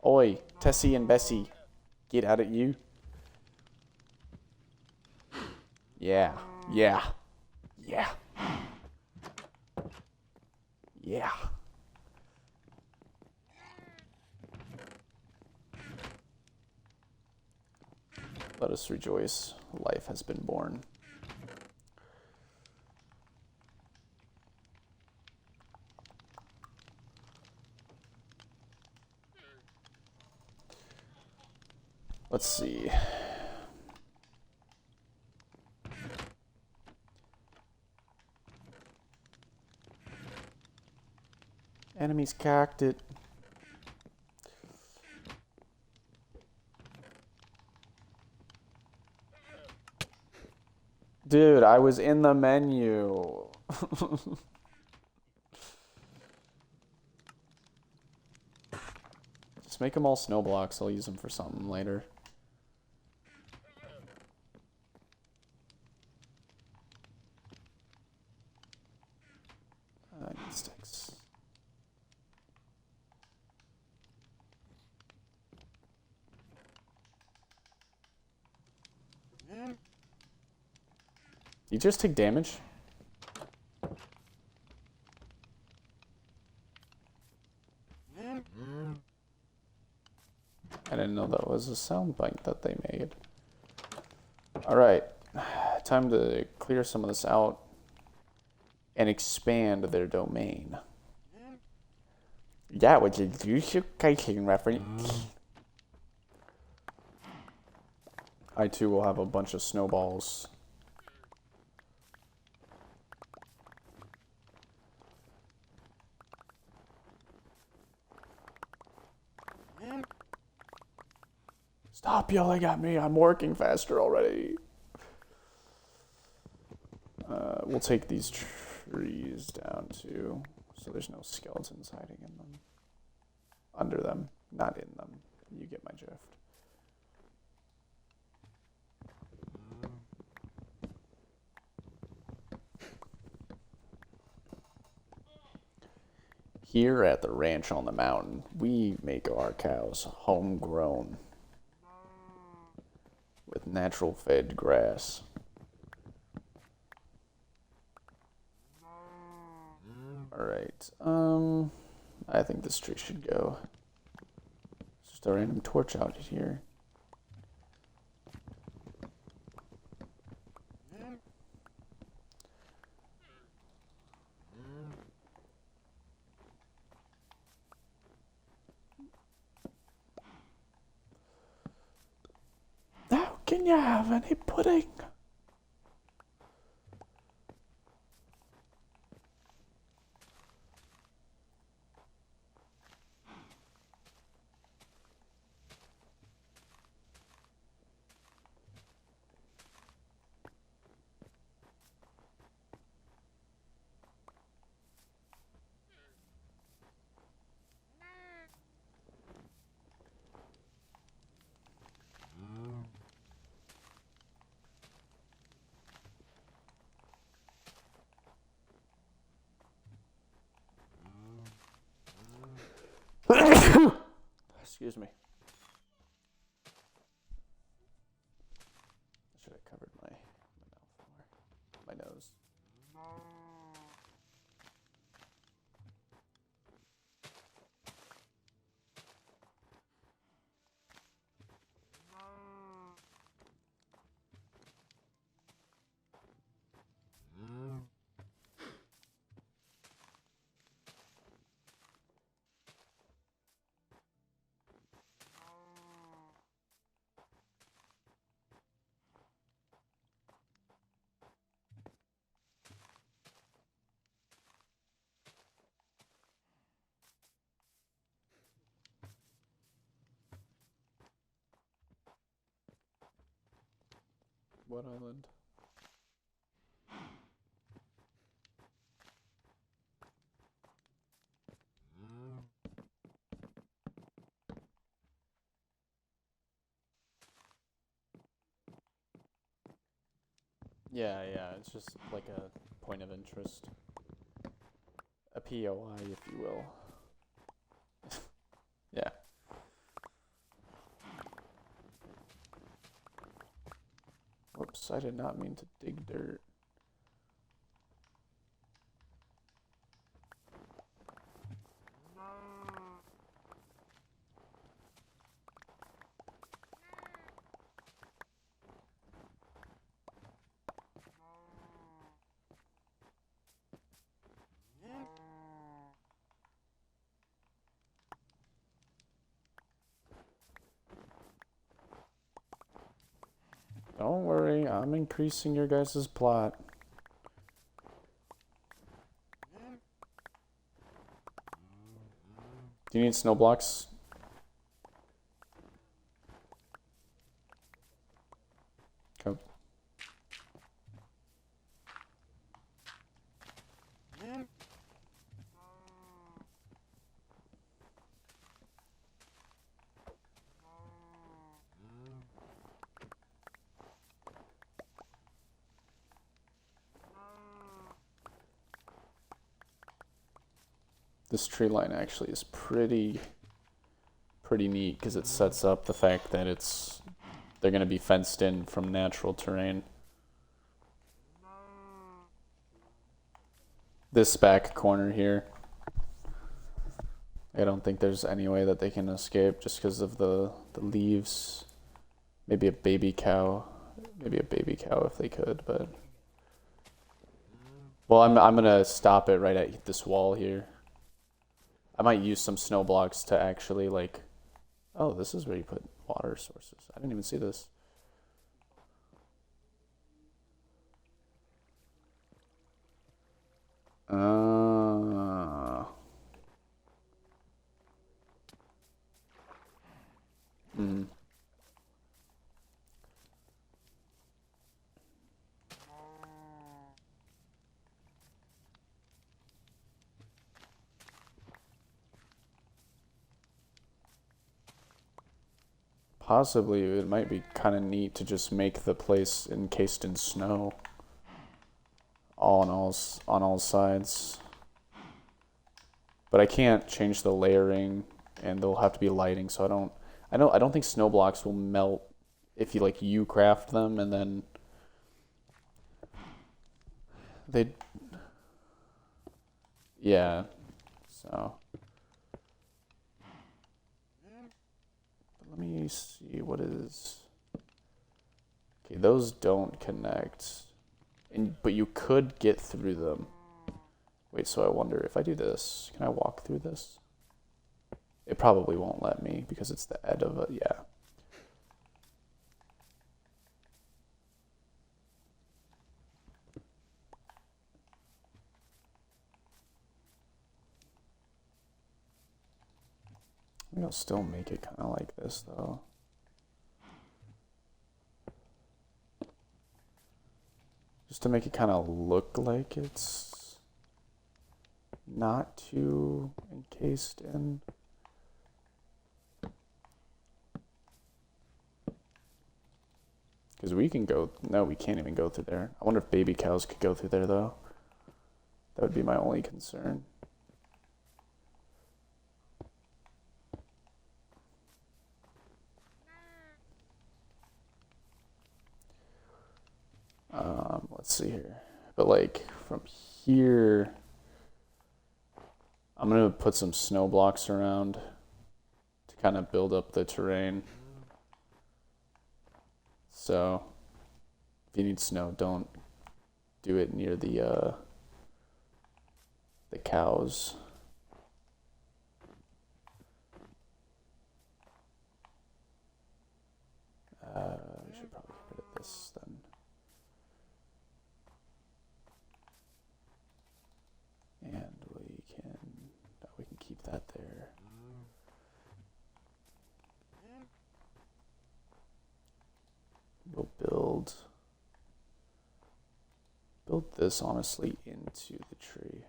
Oi, Tessie and Bessie. Get out at you. Yeah. Yeah. Yeah. Yeah. Let us rejoice. Life has been born. Let's see. Enemies cacked it. Dude, I was in the menu. Just make them all snow blocks. I'll use them for something later. I need sticks. You just take damage? I didn't know that was a sound bite that they made. Alright, time to clear some of this out and expand their domain. That was a Jujutsu reference. I too will have a bunch of snowballs. Stop yelling at me, I'm working faster already. We'll take these trees down too, so there's no skeletons hiding in them. Under them, not in them. You get my drift. Here at the ranch on the mountain, we make our cows homegrown with natural fed grass. Alright, I think this tree should go. It's just a random torch out here. How can you have any pudding? Excuse me. Should have covered my mouth more. My nose. What island? Yeah, it's just like a point of interest. A POI, if you will. Yeah. Whoops, I did not mean to dig dirt. Don't worry, I'm increasing your guys' plot. Do you need snow blocks? Okay. This tree line actually is pretty neat because it sets up the fact that they're going to be fenced in from natural terrain. This back corner here, I don't think there's any way that they can escape just because of the leaves. Maybe a baby cow if they could, but well, I'm gonna stop it right at this wall here. I might use some snow blocks to actually like, oh, this is where you put water sources. I didn't even see this. Possibly it might be kind of neat to just make the place encased in snow on all sides. But I can't change the layering, and there'll have to be lighting, so I don't think snow blocks will melt if you craft them and then yeah. So let me see what is. Okay, those don't connect. But you could get through them. Wait, so I wonder if I do this, can I walk through this? It probably won't let me because it's the edge of it, yeah. I think I'll still make it kind of like this though. Just to make it kind of look like it's not too encased in. Because we can go, no, we can't even go through there. I wonder if baby cows could go through there though. That would be my only concern. Let's see here. But like from here, I'm gonna put some snow blocks around to kind of build up the terrain. So if you need snow, don't do it near the cows. We should probably get rid of this then. And we can keep that there. We'll build this honestly into the tree.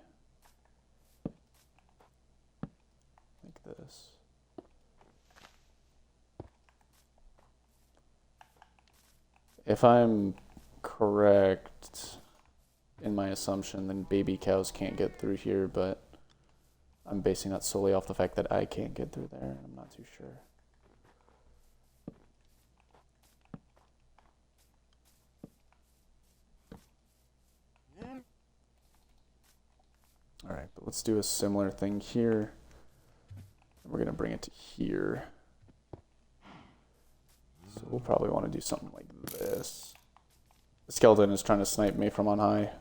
Like this. If I'm correct in my assumption, then baby cows can't get through here, but I'm basing that solely off the fact that I can't get through there. I'm not too sure. All right, but let's do a similar thing here. We're gonna bring it to here. So we'll probably want to do something like this. The skeleton is trying to snipe me from on high.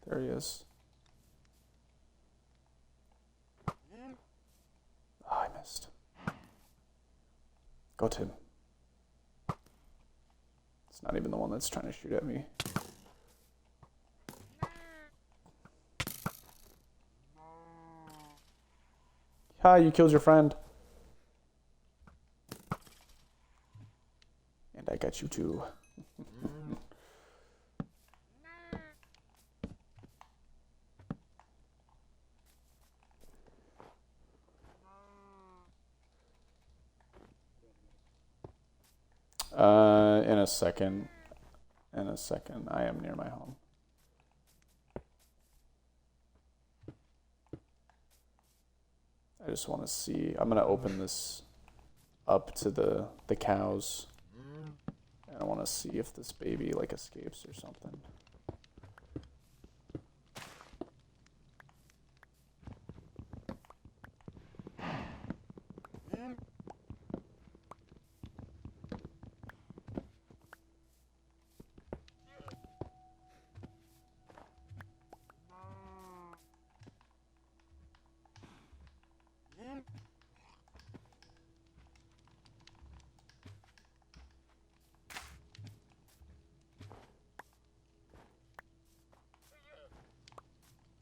There he is. Oh, I missed. Got him. It's not even the one that's trying to shoot at me. Ha, you killed your friend. And I got you too. In a second. In a second. I am near my home. I just want to see. I'm going to open this up to the cows. And I want to see if this baby like escapes or something.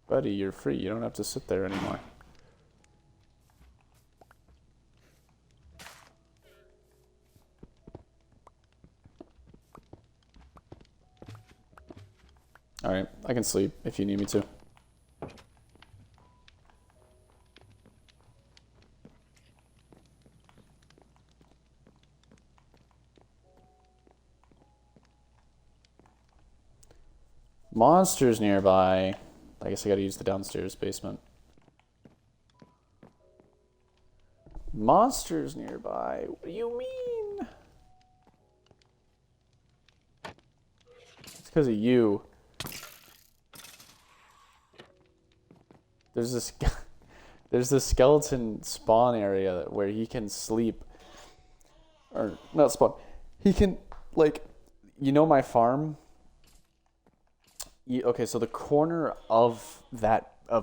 Buddy, you're free. You don't have to sit there anymore. Alright, I can sleep if you need me to. Monsters nearby. I guess I gotta use the downstairs basement. Monsters nearby? What do you mean? It's because of you. There's this skeleton spawn area where he can sleep. Or, not spawn. He can, like, you know my farm? Okay, so the corner of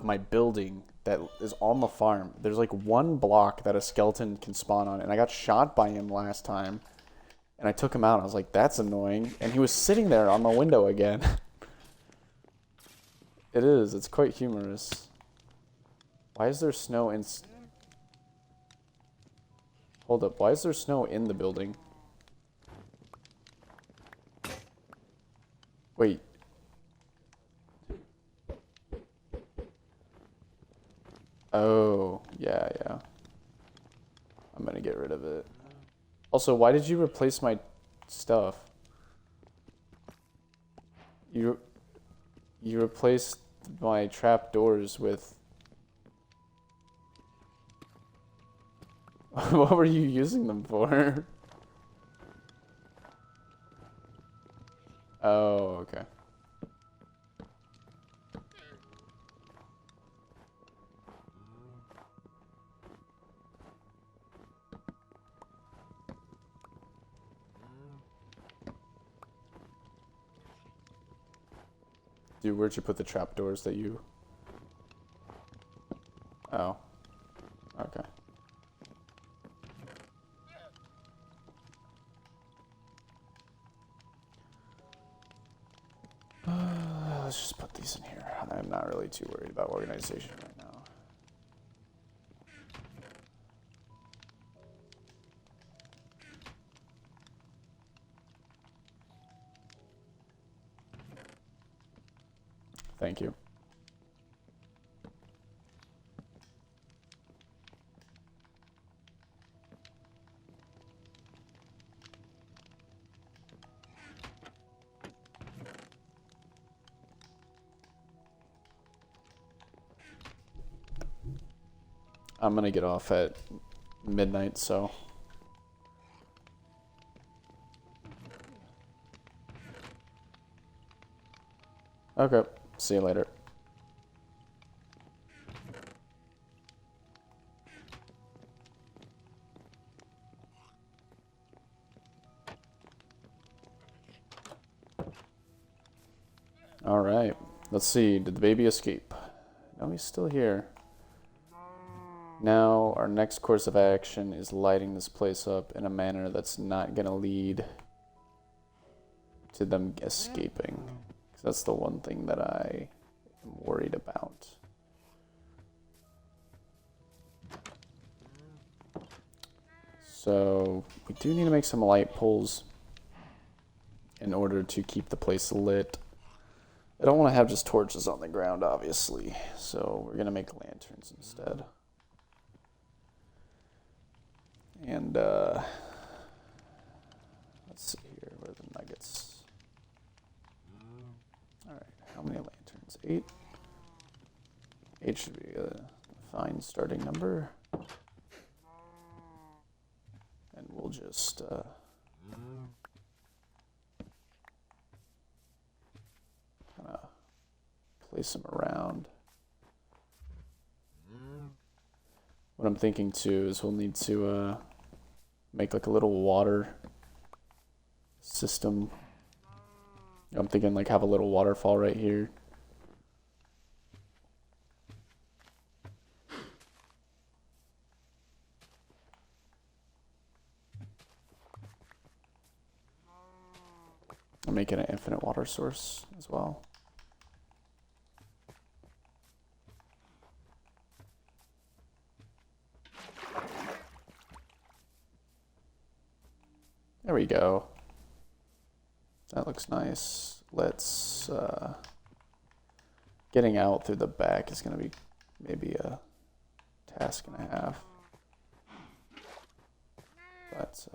my building that is on the farm, there's like one block that a skeleton can spawn on, and I got shot by him last time, and I took him out. I was like, that's annoying, and he was sitting there on the window again. It is. It's quite humorous. Why is there snow in? Hold up. Why is there snow in the building? Wait. Oh, yeah. I'm gonna get rid of it. Also, why did you replace my stuff? You replaced my trap doors with... What were you using them for? Oh, okay. Dude, where'd you put the trapdoors that you... Oh. Okay. Let's just put these in here. I'm not really too worried about organization right now. Thank you. I'm gonna get off at midnight, so. Okay, see you later. Alright, let's see, did the baby escape? No, he's still here. Now, our next course of action is lighting this place up in a manner that's not gonna lead to them escaping. Because that's the one thing that I am worried about. So, we do need to make some light poles in order to keep the place lit. I don't want to have just torches on the ground, obviously, so we're going to make lanterns instead. And, let's see here, where are the nuggets? Alright, how many lanterns? 8? 8 should be a fine starting number. And we'll just, kind of place them around. What I'm thinking too is we'll need to make like a little water system. I'm thinking like have a little waterfall right here. I'm making an infinite water source as well. There we go. That looks nice. Let's, getting out through the back is going to be maybe a task and a half. But,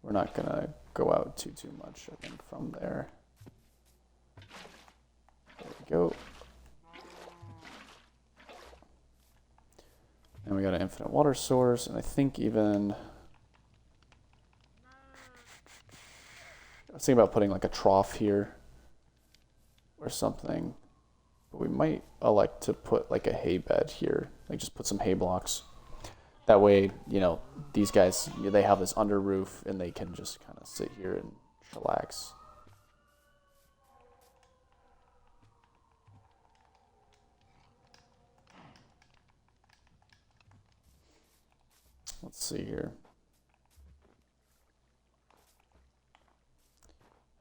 we're not going to go out too much, I think, from there. There we go. And we got an infinite water source, and I think even... I was thinking about putting like a trough here or something. But we might elect to put like a hay bed here. Like just put some hay blocks. That way, you know, these guys, they have this under roof and they can just kind of sit here and chillax. Let's see here.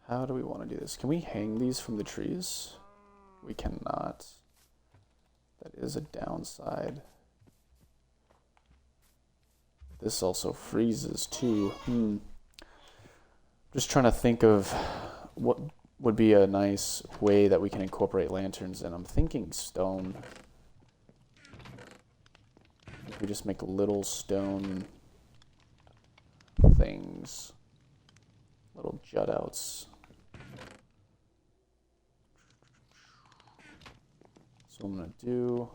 How do we want to do this? Can we hang these from the trees? We cannot. That is a downside. This also freezes too. Just trying to think of what would be a nice way that we can incorporate lanterns, and I'm thinking stone. We just make little stone things, little jut outs. So I'm gonna do,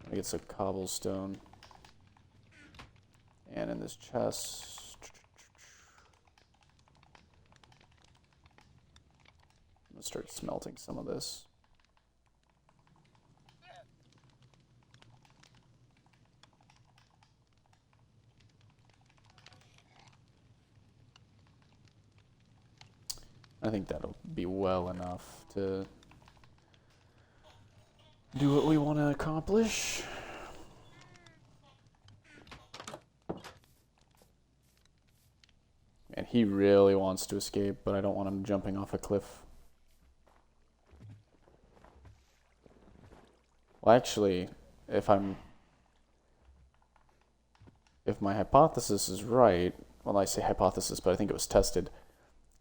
I'm gonna get some cobblestone, and in this chest, I'm gonna start smelting some of this. I think that'll be well enough to do what we want to accomplish. And he really wants to escape, but I don't want him jumping off a cliff. Well, actually, if my hypothesis is right, well, I say hypothesis, but I think it was tested,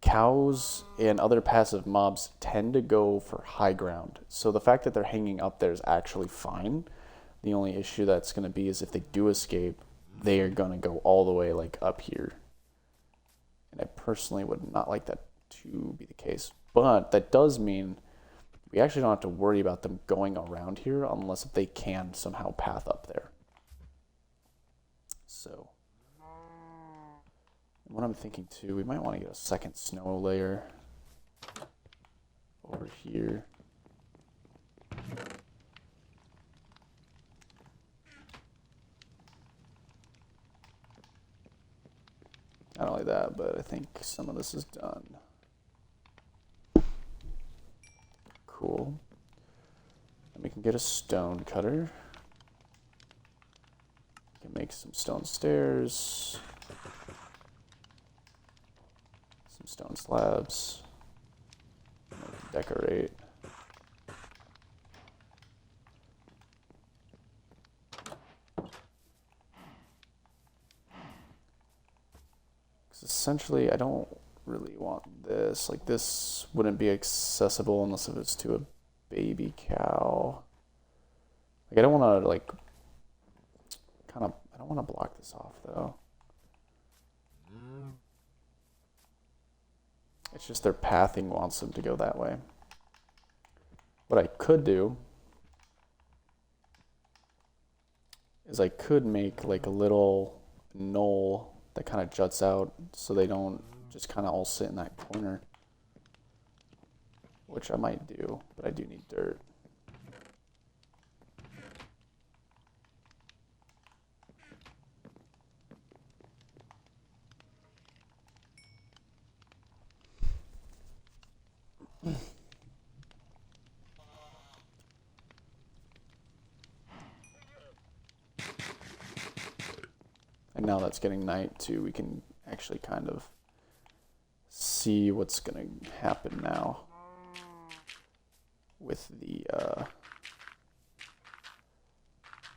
cows and other passive mobs tend to go for high ground. So the fact that they're hanging up there is actually fine. The only issue that's going to be is if they do escape, they are going to go all the way like up here. And I personally would not like that to be the case. But that does mean we actually don't have to worry about them going around here unless if they can somehow path up there. So, what I'm thinking too, we might want to get a second snow layer over here. Not only that, but I think some of this is done. Cool. And we can get a stone cutter. We can make some stone stairs. Some stone slabs. And we can decorate. Essentially, I don't really want this. Like, this wouldn't be accessible unless if it's to a baby cow. Like, I don't want to, like, kind of, I don't want to block this off, though. It's just their pathing wants them to go that way. What I could do is I could make, like, a little knoll that kind of juts out so they don't just kind of all sit in that corner, which I might do, but I do need dirt. And now that's getting night too, we can actually kind of see what's gonna happen now with the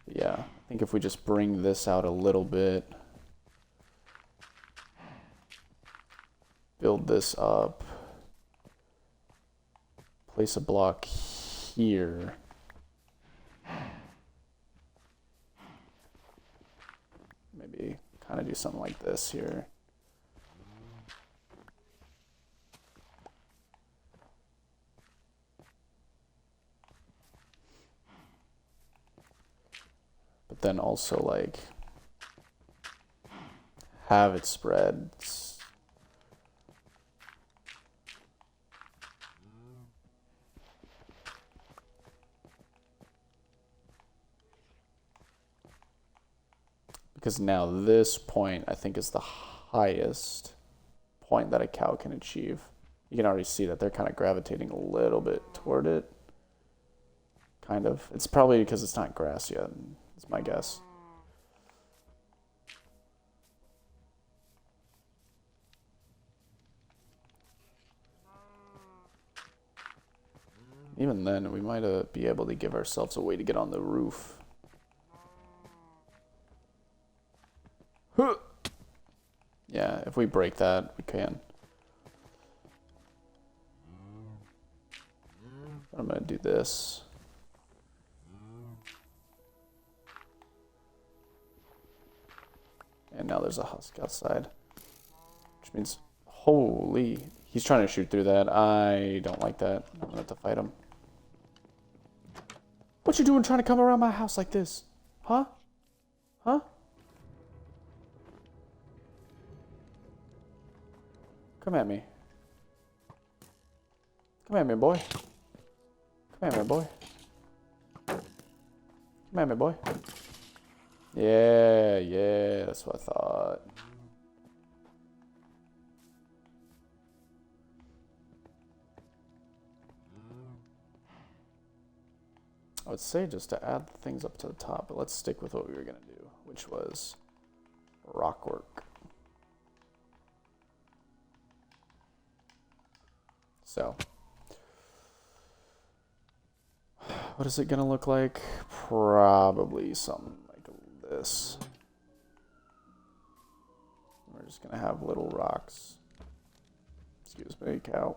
yeah, I think if we just bring this out a little bit, build this up, place a block here, maybe kind of do something like this here. But then also like have it spread. Because now this point, I think, is the highest point that a cow can achieve. You can already see that they're kind of gravitating a little bit toward it. Kind of. It's probably because it's not grass yet, is my guess. Even then, we might be able to give ourselves a way to get on the roof. Yeah, if we break that, we can. I'm going to do this. And now there's a husk outside. Which means, holy, he's trying to shoot through that. I don't like that. I'm going to have to fight him. What you doing trying to come around my house like this? Huh? Huh? Come at me. Come at me, boy. Come at me, boy. Come at me, boy. Yeah, that's what I thought. I would say just to add things up to the top, but let's stick with what we were going to do, which was rock work. So, what is it going to look like? Probably something like this. We're just going to have little rocks. Excuse me, cow.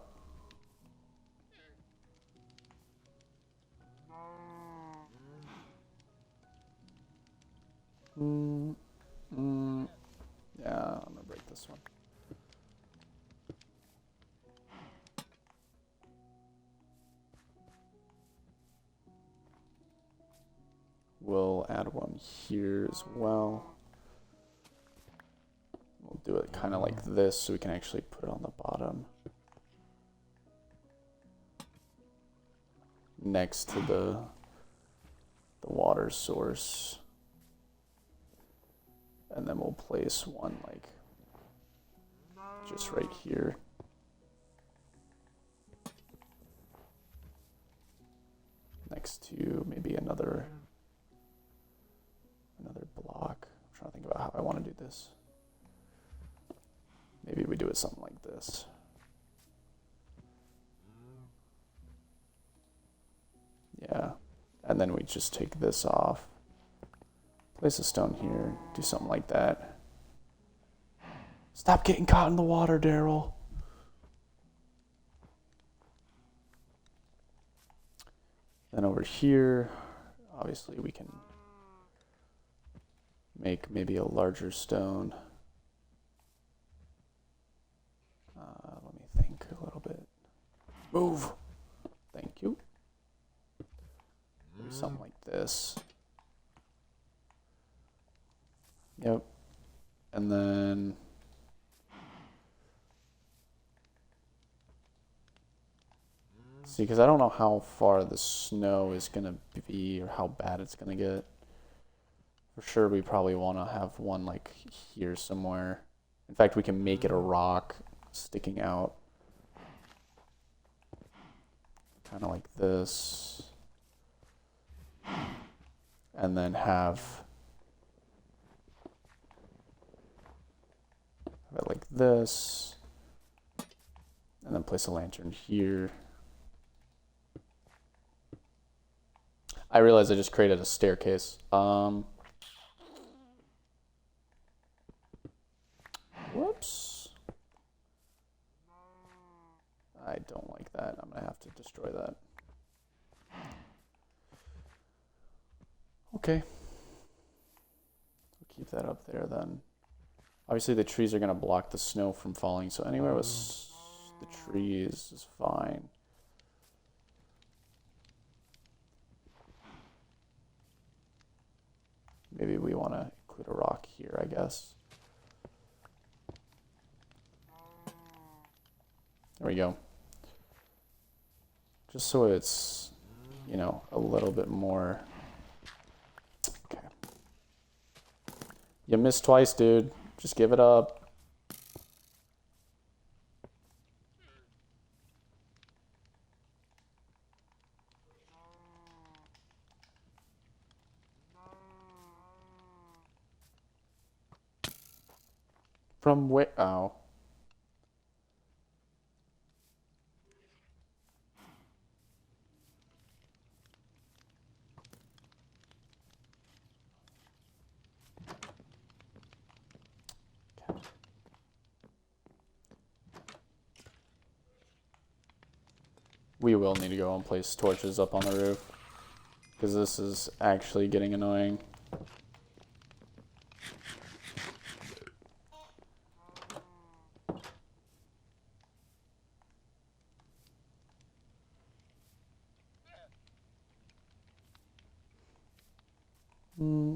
Yeah, I'm gonna break this one. we'll add one here as well. We'll do it kind of like this so we can actually put it on the bottom. Next to the water source. And then we'll place one like just right here. Next to maybe another block. I'm trying to think about how I want to do this. Maybe we do it something like this. Yeah, and then we just take this off, place a stone here, do something like that. Stop getting caught in the water, Daryl. Then over here, obviously we can make maybe a larger stone. Let me think a little bit. Move. Thank you. Maybe something like this. Yep. And then see, because I don't know how far the snow is going to be or how bad it's going to get. For sure, we probably want to have one like here somewhere. In fact, we can make it a rock sticking out. Kind of like this. And then have it like this. And then place a lantern here. I realized I just created a staircase. Whoops. I don't like that. I'm going to have to destroy that. Okay. We'll keep that up there then. Obviously the trees are going to block the snow from falling, so anywhere with the trees is fine. Maybe we want to include a rock here, I guess. There we go. Just so it's, you know, a little bit more. Okay. You missed twice, dude. Just give it up. From where? Oh. We will need to go and place torches up on the roof, because this is actually getting annoying.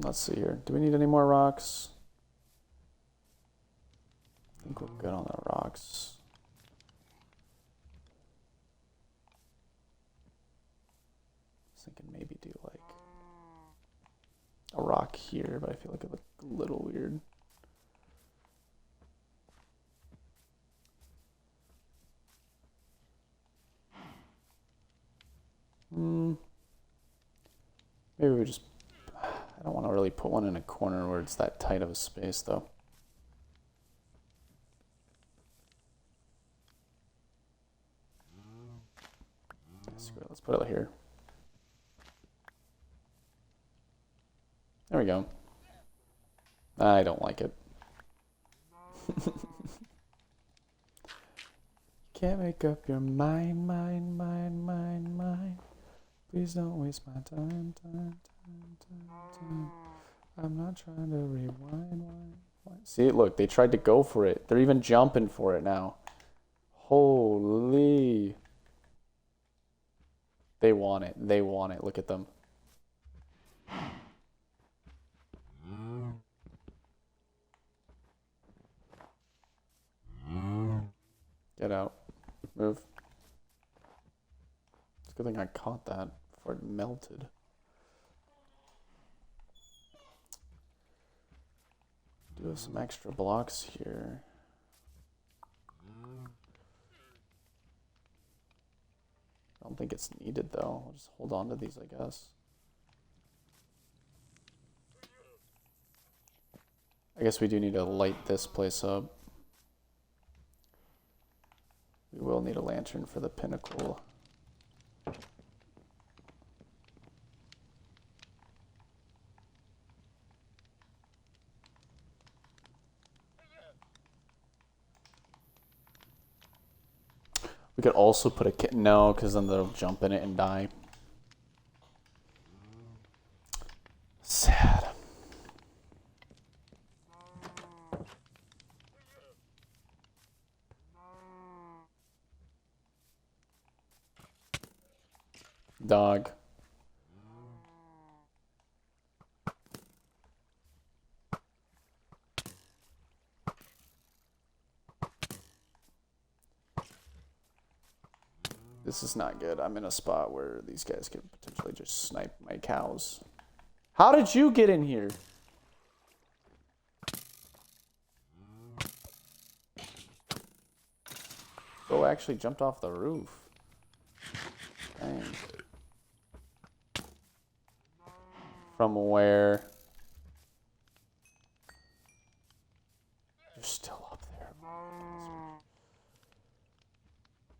Let's see here. Do we need any more rocks? I think we're good on the rocks. Thinking maybe do like a rock here, but I feel like it looked a little weird. Maybe we just, I don't want to really put one in a corner where it's that tight of a space though. Let's put it here. There we go. I don't like it. Can't make up your mind. Please don't waste my time. I'm not trying to rewind. See, look, they tried to go for it. They're even jumping for it now. Holy. They want it. Look at them. Good thing I caught that before it melted. Do have some extra blocks here. I don't think it's needed though. I'll just hold on to these, I guess. I guess we do need to light this place up. We will need a lantern for the pinnacle. We could also put a kit. No, because then they'll jump in it and die. Sad. Dog. This is not good. I'm in a spot where these guys could potentially just snipe my cows. How did you get in here? Oh, actually jumped off the roof. Dang. From where? You're still up there.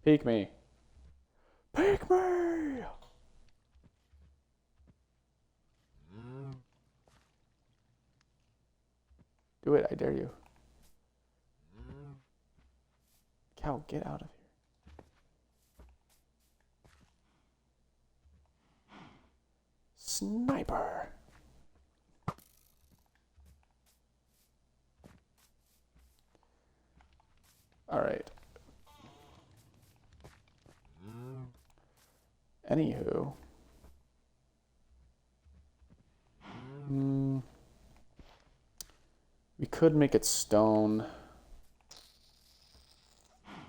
Peek me. Peek me! Do it, I dare you. Cow, get out of here. Sniper! Alright. Anywho. We could make it stone.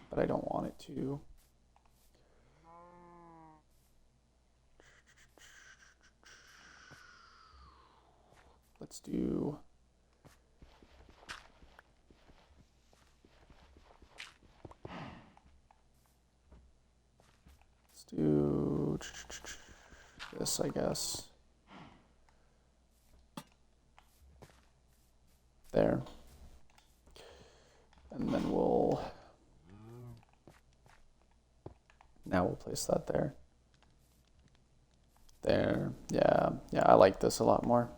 But I don't want it to. Let's do... Let's do this, I guess. There. And then we'll... Now we'll place that there. There. Yeah, I like this a lot more.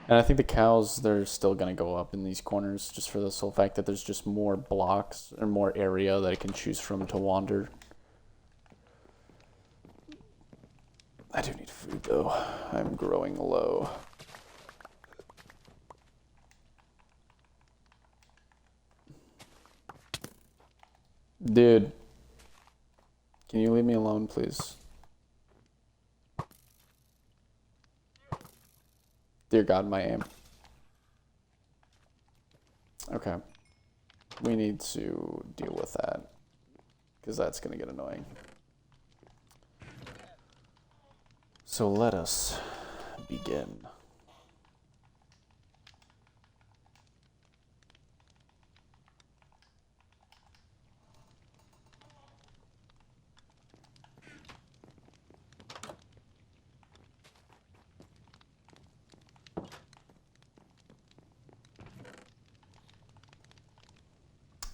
And I think the cows, they're still going to go up in these corners just for the sole fact that there's just more blocks or more area that I can choose from to wander. I do need food though. I'm growing low. Dude, can you leave me alone, please? Dear God, my aim. Okay. We need to deal with that, because that's going to get annoying. So let us begin.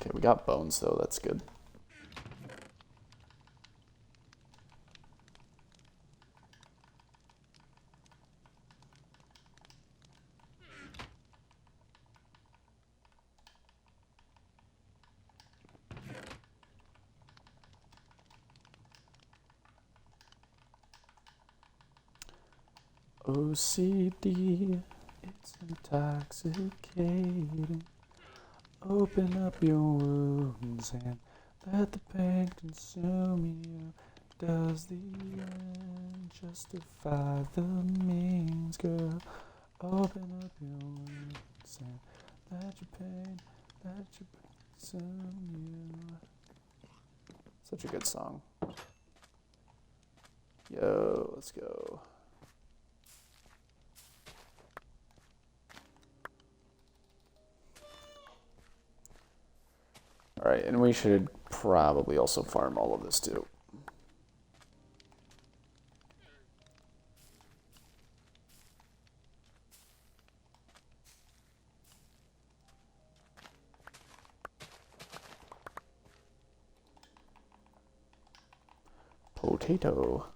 Okay, we got bones though, that's good. OCD, it's intoxicating. Open up your wounds and let the pain consume you. Does the end justify the means, girl? Open up your wounds and let your pain consume you. Such a good song. go. Let's go. All right, and we should probably also farm all of this too. Potato.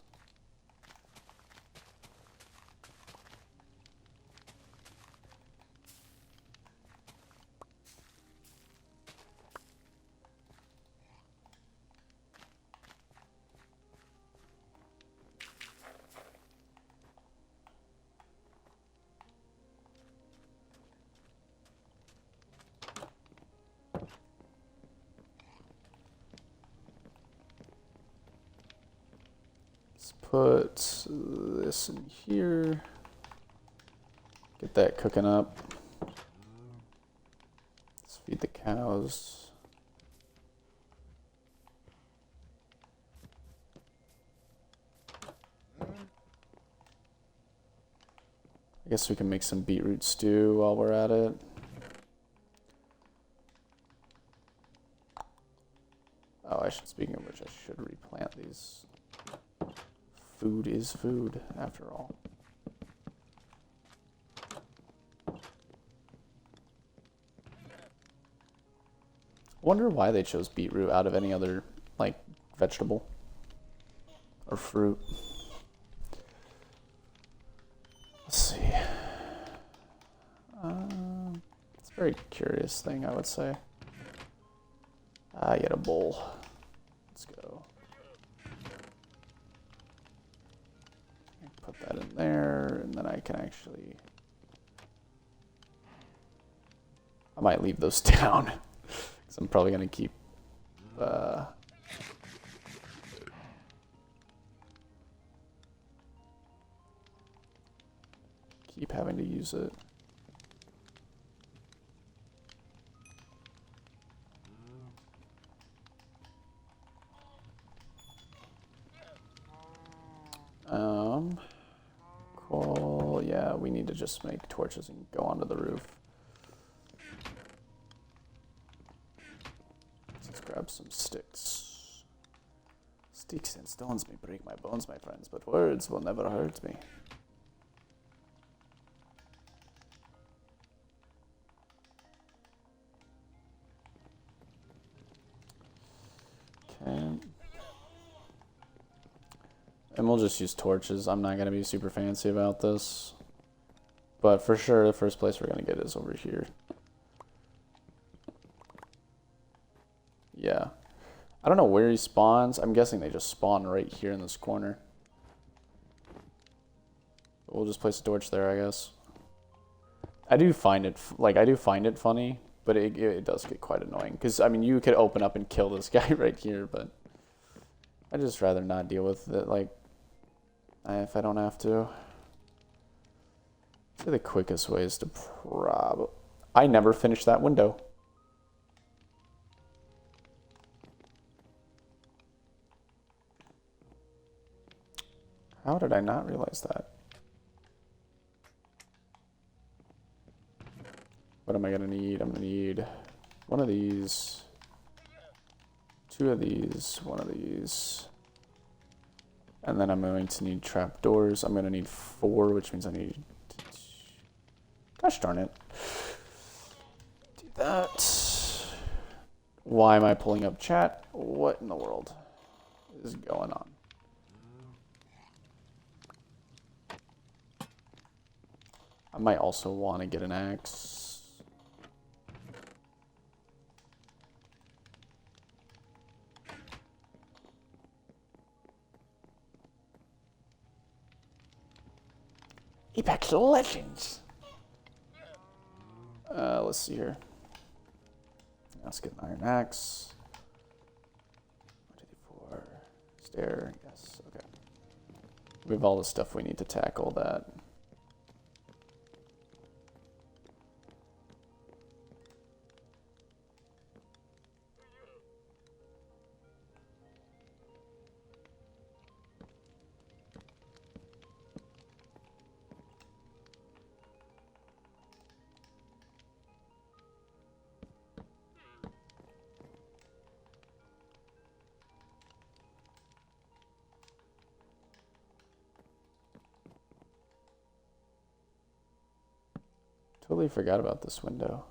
Let's put this in here. Get that cooking up. Let's feed the cows. I guess we can make some beetroot stew while we're at it. Oh, speaking of which, I should replant these. Food is food, after all. Wonder why they chose beetroot out of any other, like, vegetable or fruit. Let's see. It's a very curious thing, I would say. I get a bowl. Let's go. Put that in there, and then I can actually... I might leave those down, because I'm probably going to keep... keep having to use it. Cool. Yeah, we need to just make torches and go onto the roof. Let's grab some sticks. Sticks and stones may break my bones, my friends, but words will never hurt me. Okay. And we'll just use torches. I'm not going to be super fancy about this. But for sure, the first place we're going to get is over here. Yeah. I don't know where he spawns. I'm guessing they just spawn right here in this corner. But we'll just place a torch there, I guess. I do find it funny, but it does get quite annoying. Because, I mean, you could open up and kill this guy right here, but I'd just rather not deal with it, like, if I don't have to. I'd say the quickest way is to I never finished that window. How did I not realize that? What am I going to need? I'm going to need one of these, two of these, one of these. And then I'm going to need trapdoors. I'm going to need 4, which means I need... Gosh darn it. Do that. Why am I pulling up chat? What in the world is going on? I might also want to get an axe. Apex Legends. Let's see here. Let's get an iron axe. 1, 2, 4. Stair. Yes. Okay. We have all the stuff we need to tackle that. Totally forgot about this window.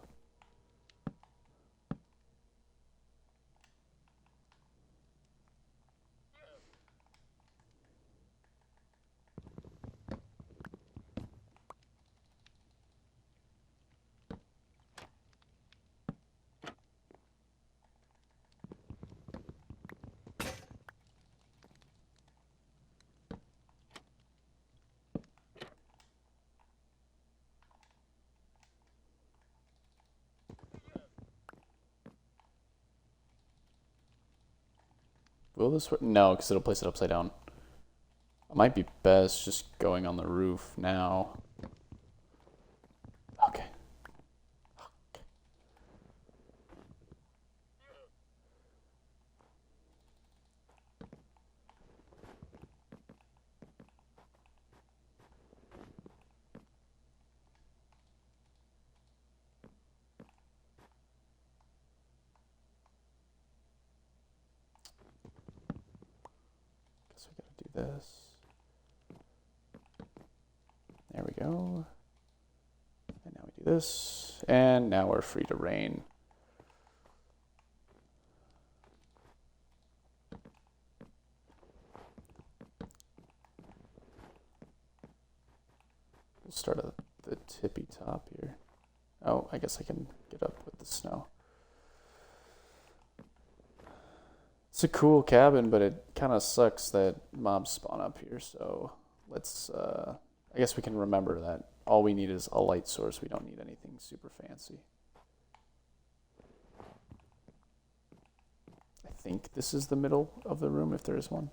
Will this work? No, because it'll place it upside down. It might be best just going on the roof now. Okay. Guess we gotta do this. There we go. And now we do this. And now we're free to rain. We'll start at the tippy top here. Oh, I guess I can get up with the snow. It's a cool cabin, but it kind of sucks that mobs spawn up here. So let's, I guess we can remember that all we need is a light source. We don't need anything super fancy. I think this is the middle of the room if there is one.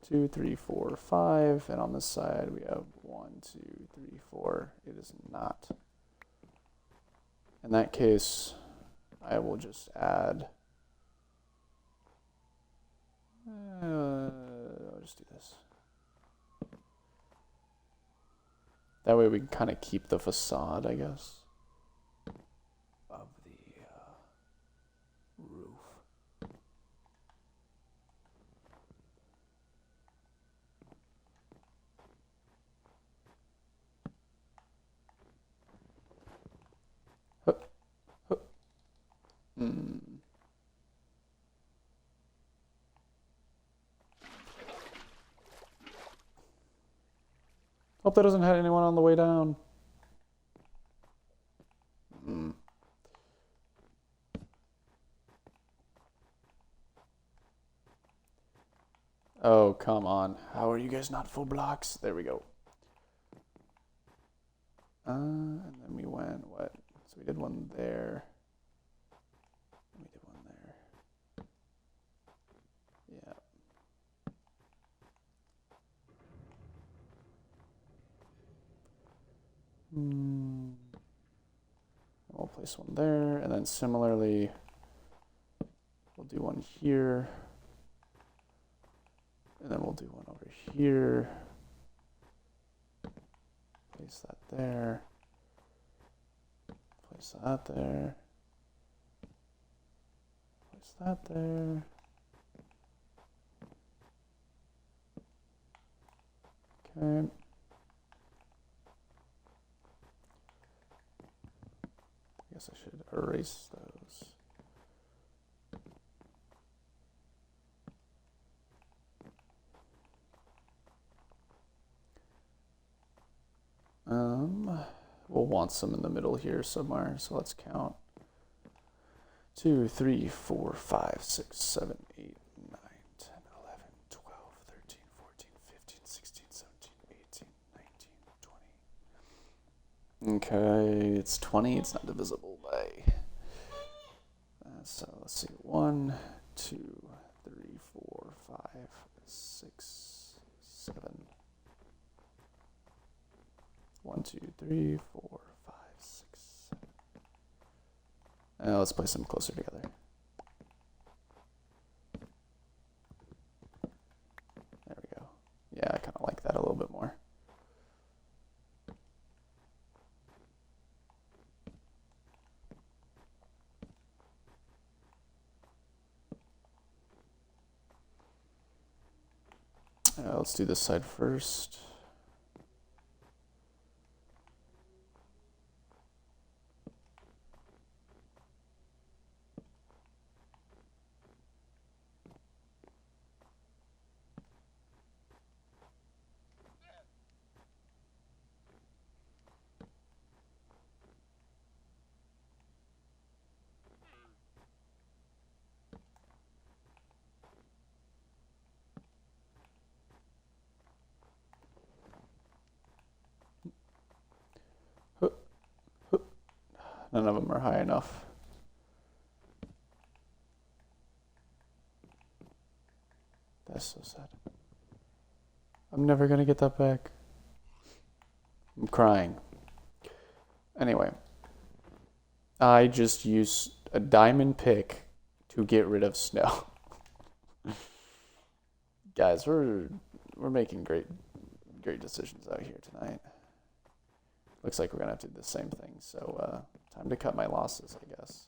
2, 3, 4, 5. And on this side we have 1, 2, 3, 4. It is not. In that case, I will just add... I'll just do this. That way we can kind of keep the facade, I guess, of the roof. Hup, hup. Hope that doesn't hit anyone on the way down. Oh, come on. How are you guys not full blocks? There we go. And then we went, what? So we did one there. We did one there. Yeah. We'll place one there, and then similarly, we'll do one here, and then we'll do one over here. Place that there. Place that there. Place that there. Okay. I guess I should erase those. We'll want some in the middle here somewhere, so let's count. 2, 3, 4, 5, 6, 7, 8, 9, 10, 11, 12, 13, 14, 15, 16, 17, 18, 19, 20. Okay, it's 20. It's not divisible by... so let's see. 1, 2, 3, 4, 5, 6, 7. 1, 2, 3, 4, 5, 6, 7. Let's place them closer together. There we go. Yeah, I kind of like that a little bit more. Let's do this side first. None of them are high enough. That's so sad. I'm never gonna get that back. I'm crying. Anyway, I just used a diamond pick to get rid of snow. Guys, we're making great decisions out here tonight. Looks like we're gonna have to do the same thing. So time to cut my losses, I guess.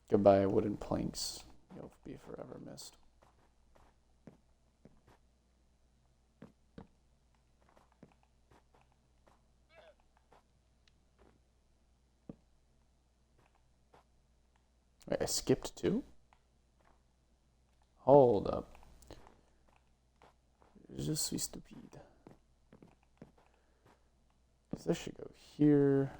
Goodbye, wooden planks. You'll be forever missed. Wait, I skipped 2? Hold up. Je suis stupide. This should go here.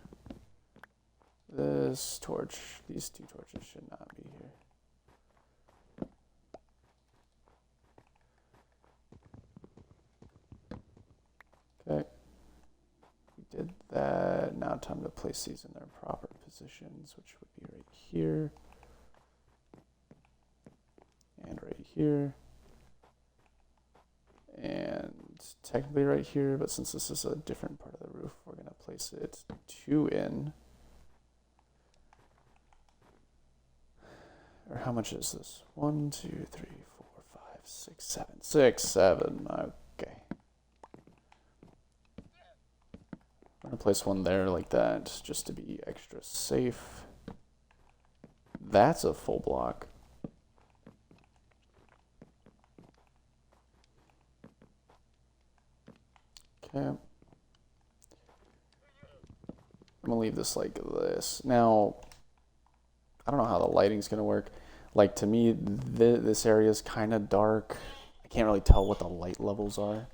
This torch, these 2 torches should not be here. Okay. We did that. Now time to place these in their proper positions, which would be right here. And right here. And technically right here, but since this is a different part of the roof, we're going to place it 2 in. Or how much is this? 1, 2, 3, 4, 5, 6, 7. 6, 7. Okay. I'm going to place one there like that, just to be extra safe. That's a full block. Okay. I'm gonna leave this like this. Now, I don't know how the lighting's gonna work. Like, to me, this area is kind of dark. I can't really tell what the light levels are.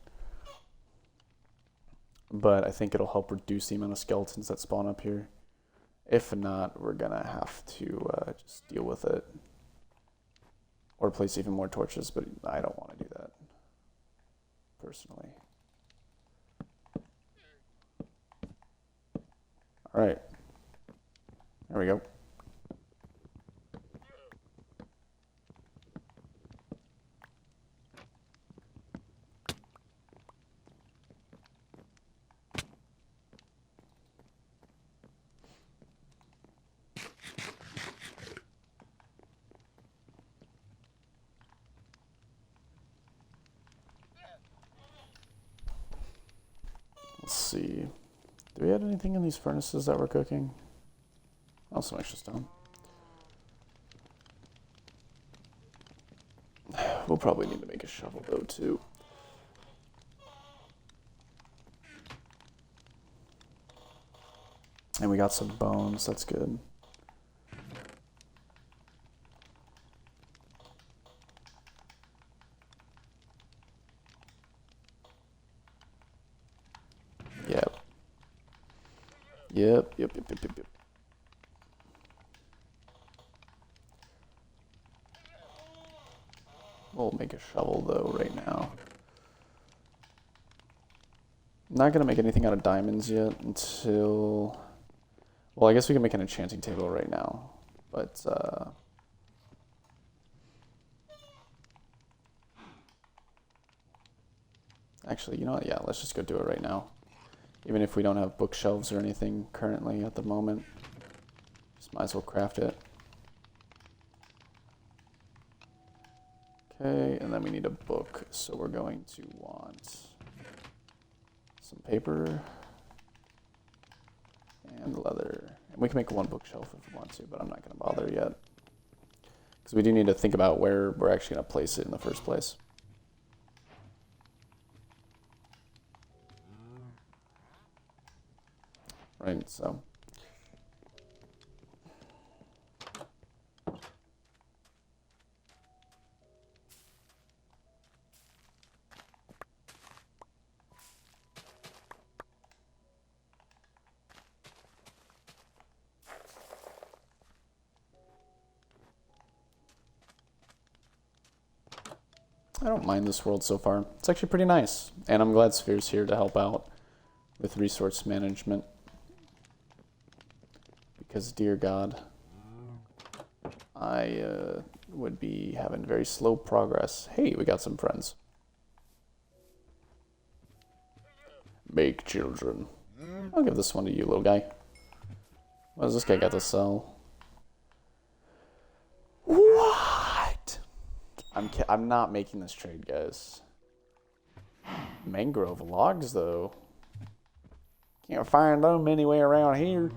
But I think it'll help reduce the amount of skeletons that spawn up here. If not, we're gonna have to just deal with it. Or place even more torches, but I don't want to do that, personally. All right, there we go. Let's see. Do we have anything in these furnaces that we're cooking? Oh, some extra stone. We'll probably need to make a shovel though too. And we got some bones, that's good. Yep. Yep. We'll make a shovel though right now. I'm not gonna make anything out of diamonds yet until... Well, I guess we can make an enchanting table right now, but actually, you know what? Yeah, let's just go do it right now. Even if we don't have bookshelves or anything currently at the moment, just might as well craft it. Okay, and then we need a book, so we're going to want some paper and leather. And we can make 1 bookshelf if we want to, but I'm not going to bother yet. Because we do need to think about where we're actually going to place it in the first place. Right, so... I don't mind this world so far. It's actually pretty nice. And I'm glad Sphere's here to help out with resource management. because, dear God, I would be having very slow progress. Hey, we got some friends. Make children. I'll give this one to you, little guy. What does this guy got to sell? What? I'm not making this trade, guys. Mangrove logs, though. Can't find them anywhere around here.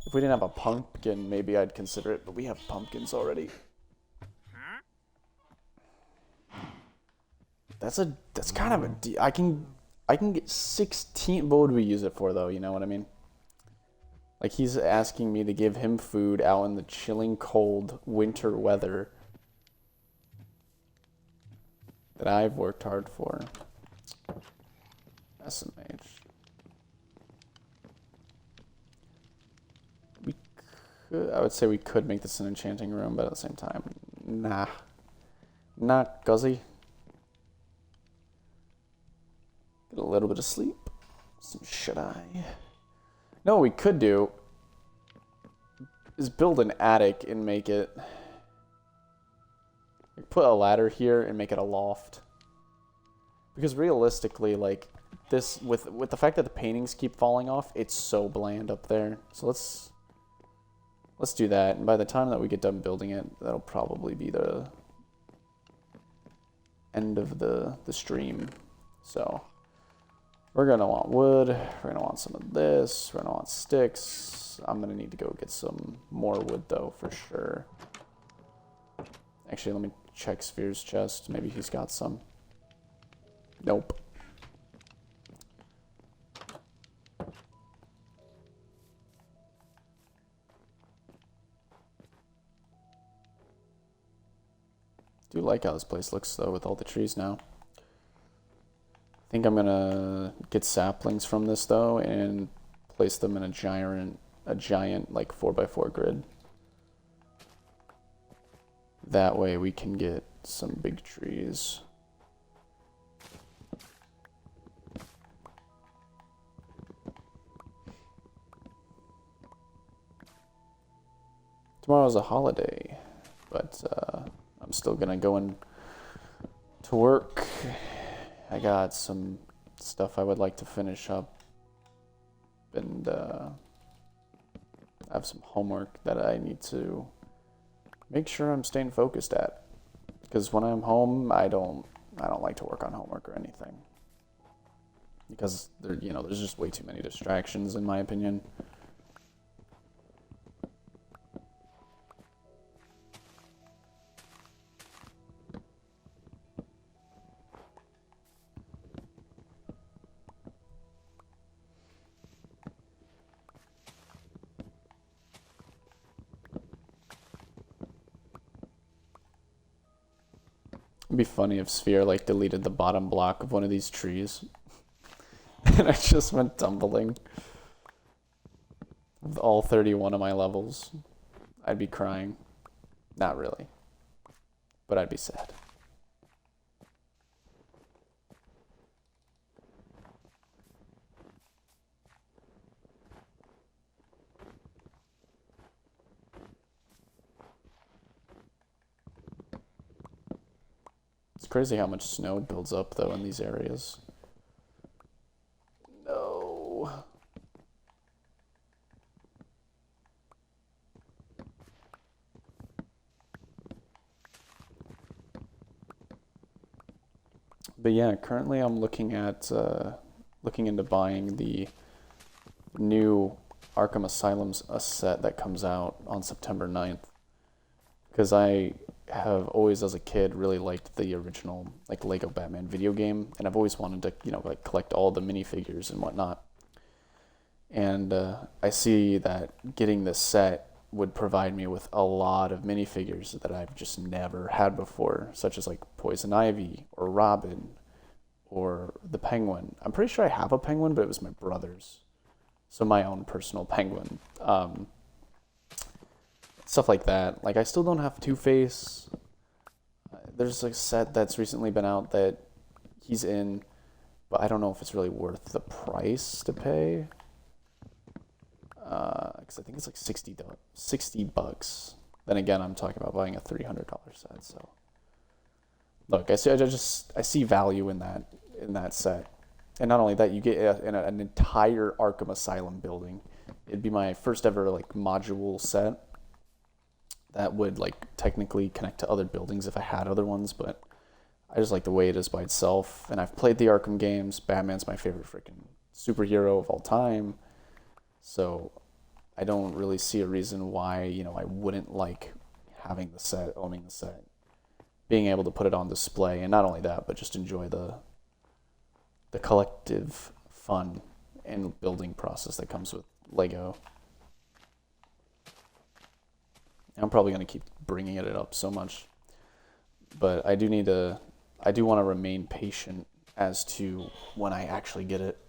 If we didn't have a pumpkin, maybe I'd consider it, but we have pumpkins already. That's kind of a I can get 16. What would we use it for, though? You know what I mean? Like, he's asking me to give him food out in the chilling cold winter weather that I've worked hard for. SMH. I would say we could make this an enchanting room, but at the same time, nah. Not guzzy. Get a little bit of sleep. Some shut-eye. No, what we could do is build an attic and make it... Like, put a ladder here and make it a loft. Because realistically, like, this, with the fact that the paintings keep falling off, it's so bland up there. So let's do that. And by the time that we get done building it, that'll probably be the end of the stream. So... We're going to want wood. We're going to want some of this. We're going to want sticks. I'm going to need to go get some more wood, though, for sure. Actually, let me check Sphere's chest. Maybe he's got some. Nope. Do like how this place looks, though, with all the trees now. I think I'm gonna get saplings from this, though, and place them in a giant like 4x4 grid. That way we can get some big trees. Tomorrow's a holiday, but I'm still gonna go in to work. I got some stuff I would like to finish up, and I have some homework that I need to make sure I'm staying focused at. Because when I'm home, I don't like to work on homework or anything, because there's just way too many distractions, in my opinion. It'd be funny if Sphere like deleted the bottom block of one of these trees and I just went tumbling with all 31 of my levels. I'd be crying. Not really, but I'd be sad. It's crazy how much snow builds up, though, in these areas. No. But yeah, currently I'm looking into buying the new Arkham Asylum's set that comes out on September 9th. Because I have always, as a kid, really liked the original like Lego Batman video game, and I've always wanted to, like collect all the minifigures and whatnot. And I see that getting this set would provide me with a lot of minifigures that I've just never had before, such as like Poison Ivy or Robin or the Penguin. I'm pretty sure I have a Penguin, but it was my brother's, so my own personal Penguin. Stuff like that. Like, I still don't have Two-Face. There's a set that's recently been out that he's in, but I don't know if it's really worth the price to pay. because I think it's like 60 bucks. Then again, I'm talking about buying a $300 set. So look, I see value in that set, and not only that, you get an entire Arkham Asylum building. It'd be my first ever like module set that would like technically connect to other buildings if I had other ones, but I just like the way it is by itself. And I've played the Arkham games. Batman's my favorite freaking superhero of all time. So I don't really see a reason why, I wouldn't like having the set, owning the set, being able to put it on display, and not only that, but just enjoy the collective fun and building process that comes with Lego. I'm probably going to keep bringing it up so much, but I do want to remain patient as to when I actually get it,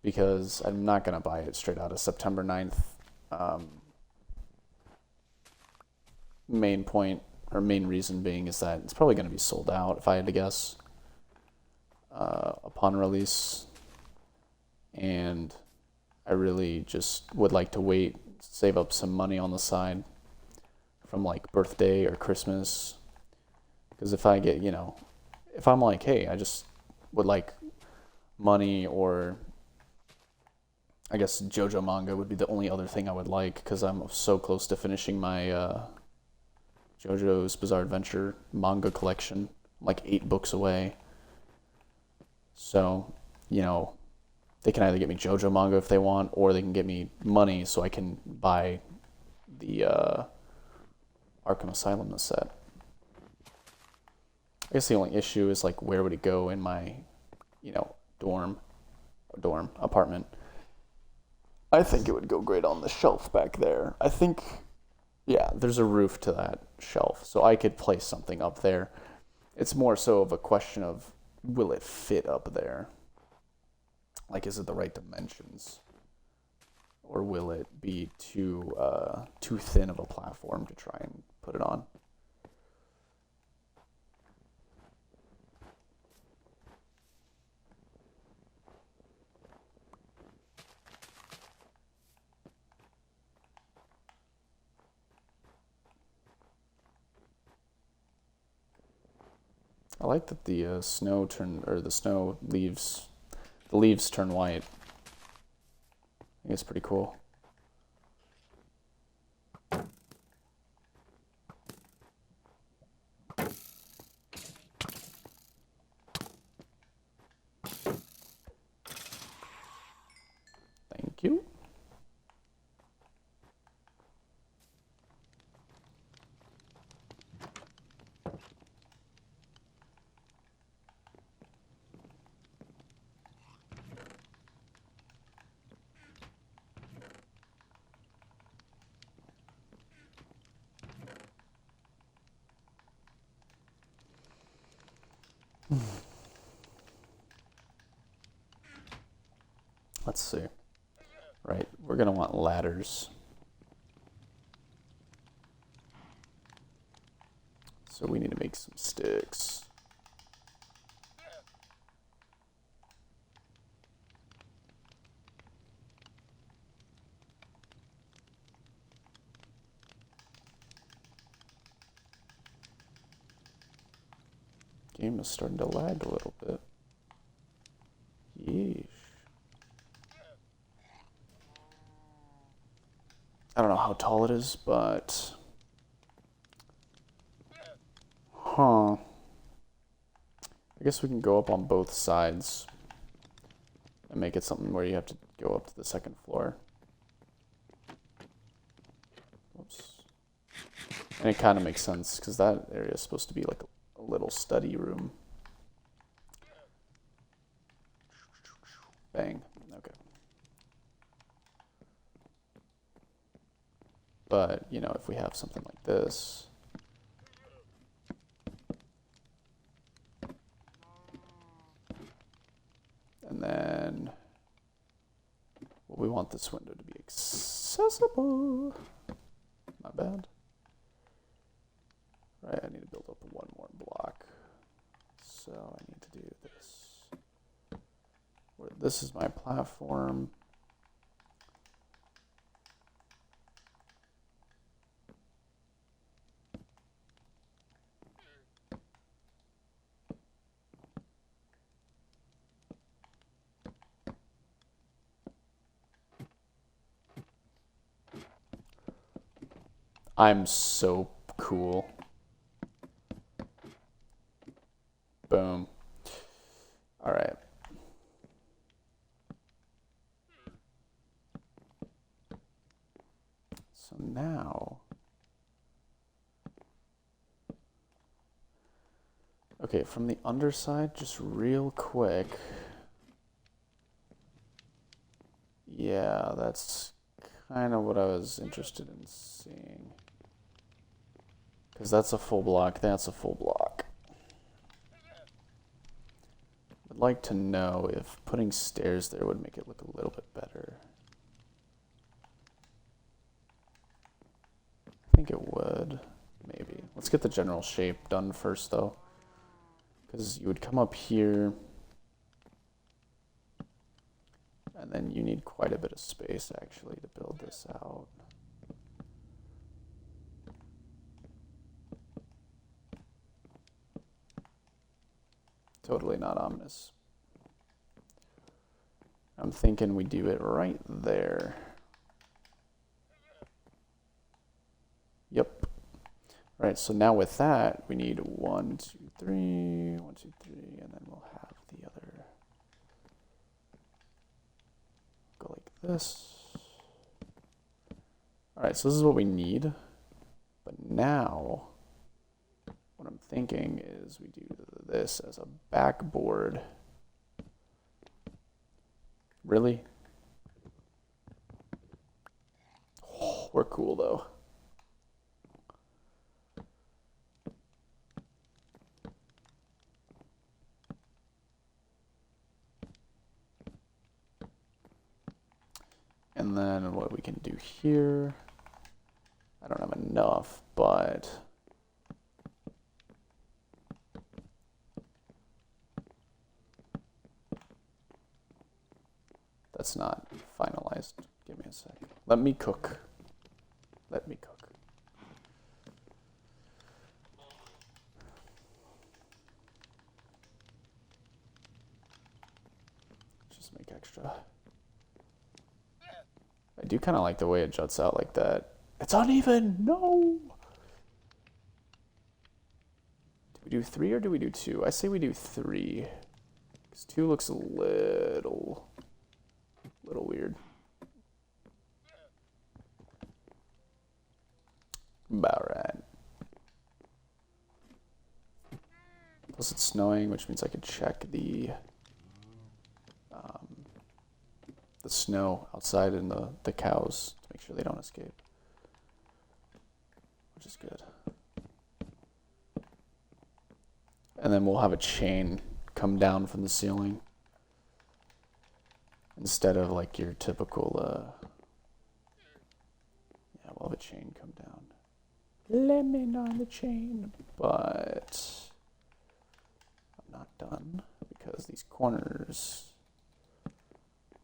because I'm not going to buy it straight out of September 9th. Main reason being is that it's probably going to be sold out, if I had to guess, upon release. And I really just would like to wait, save up some money on the side from like birthday or Christmas. Because if I get, if I'm like, hey, I just would like money, or I guess JoJo manga would be the only other thing I would like, because I'm so close to finishing my JoJo's Bizarre Adventure manga collection. I'm like 8 books away. So, they can either get me JoJo manga if they want, or they can get me money so I can buy the Arkham Asylum set. I guess the only issue is like, where would it go in my, dorm apartment? I think it would go great on the shelf back there. I think, yeah, there's a roof to that shelf, so I could place something up there. It's more so of a question of, will it fit up there? Like, is it the right dimensions? Or will it be too thin of a platform to try and put it on? I like that the leaves turn white. I think it's pretty cool. Thank you. Let's see. Right, we're going to want ladders. So we need to make some sticks. Game is starting to lag a little bit. Yeesh. I don't know how tall it is, but... I guess we can go up on both sides and make it something where you have to go up to the second floor. Oops. And it kind of makes sense, because that area is supposed to be like a little study room. Bang. Okay. But, if we have something like this... And then we want this window to be accessible. My bad. Right, I need to build up one more block. So I need to do this. Where this is my platform. I'm so cool. Boom. All right. So now, okay, from the underside, just real quick. Yeah, that's kind of what I was interested in seeing. Because that's a full block, that's a full block. I'd like to know if putting stairs there would make it look a little bit better. I think it would, maybe. Let's get the general shape done first, though. Because you would come up here, and then you need quite a bit of space, actually, to build this out. Totally not ominous. I'm thinking we do it right there. Yep. All right, so now with that, we need 1, 2, 3, 1, 2, 3, and then we'll have the other go like this. All right, so this is what we need. But now, what I'm thinking is we do this as a backboard. Really? Oh, we're cool, though. And then what we can do here, I don't have enough, but that's not finalized. Give me a sec. Let me cook. Let me cook. Just make extra. I do kind of like the way it juts out like that. It's uneven. No. Do we do 3 or do we do 2? I say we do 3. Because 2 looks a little weird. About right. Plus it's snowing, which means I could check the snow outside in the cows to make sure they don't escape, which is good. And then we'll have a chain come down from the ceiling instead of like your typical yeah, we'll have a chain come down. Lemon on the chain. But I'm not done because these corners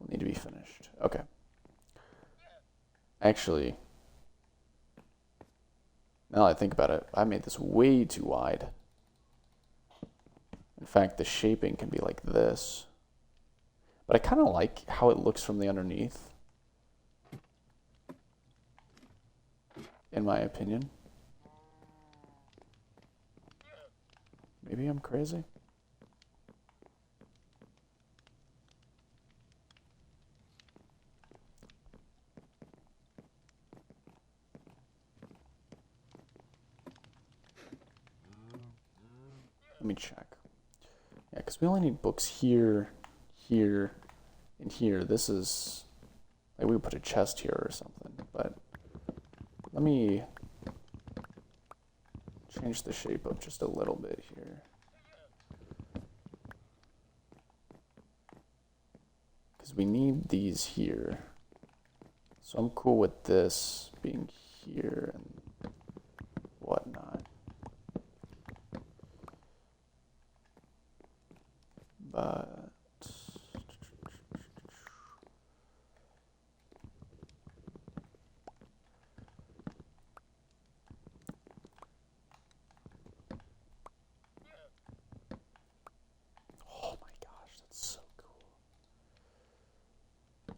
will need to be finished. Okay. Actually, now that I think about it, I made this way too wide. In fact, the shaping can be like this. But I kind of like how it looks from the underneath, in my opinion. Maybe I'm crazy. Let me check. Yeah, because we only need books here, here, and here. This is, like, we would put a chest here or something, but let me change the shape up just a little bit here. Because we need these here. So I'm cool with this being here and whatnot. But oh my gosh, that's so cool. I'm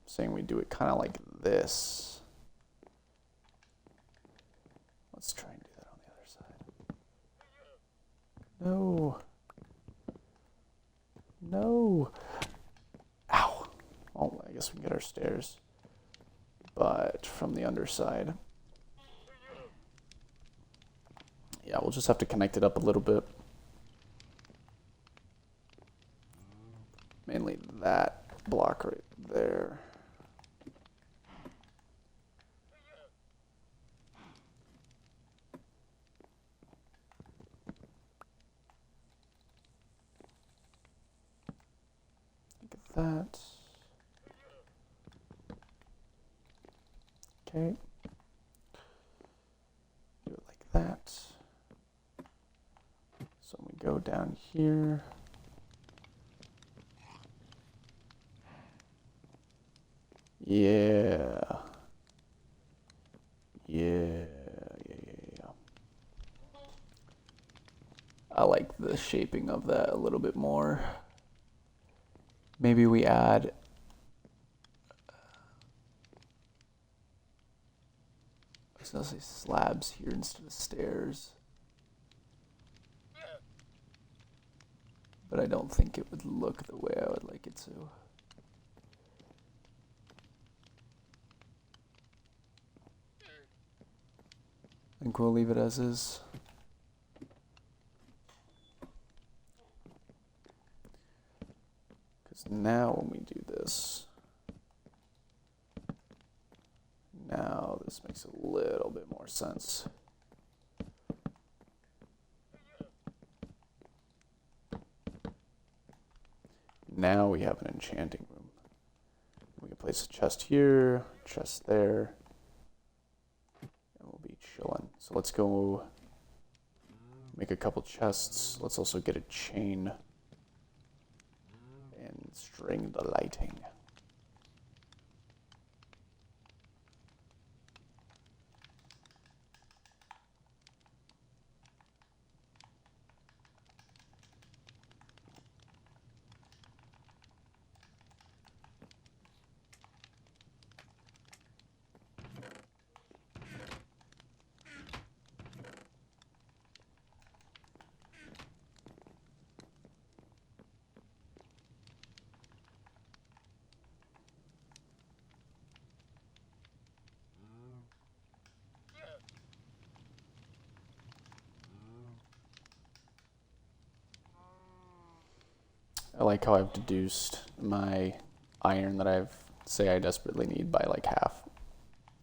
saying we do it kind of like this. No. No. Ow. Oh, I guess we can get our stairs. But from the underside. Yeah, we'll just have to connect it up a little bit. Mainly that block right there. Look at that. Okay. Do it like that. So we go down here. Yeah. Yeah. I like the shaping of that a little bit more. Maybe we add I was gonna say slabs here instead of stairs. But I don't think it would look the way I would like it to. I think we'll leave it as is. Because now when we do this, now this makes a little bit more sense. Now we have an enchanting room. We can place a chest here, chest there, and we'll be chilling. So let's go make a couple chests. Let's also get a chain and string the lighting. I like how I've deduced my iron that I say I desperately need by like half.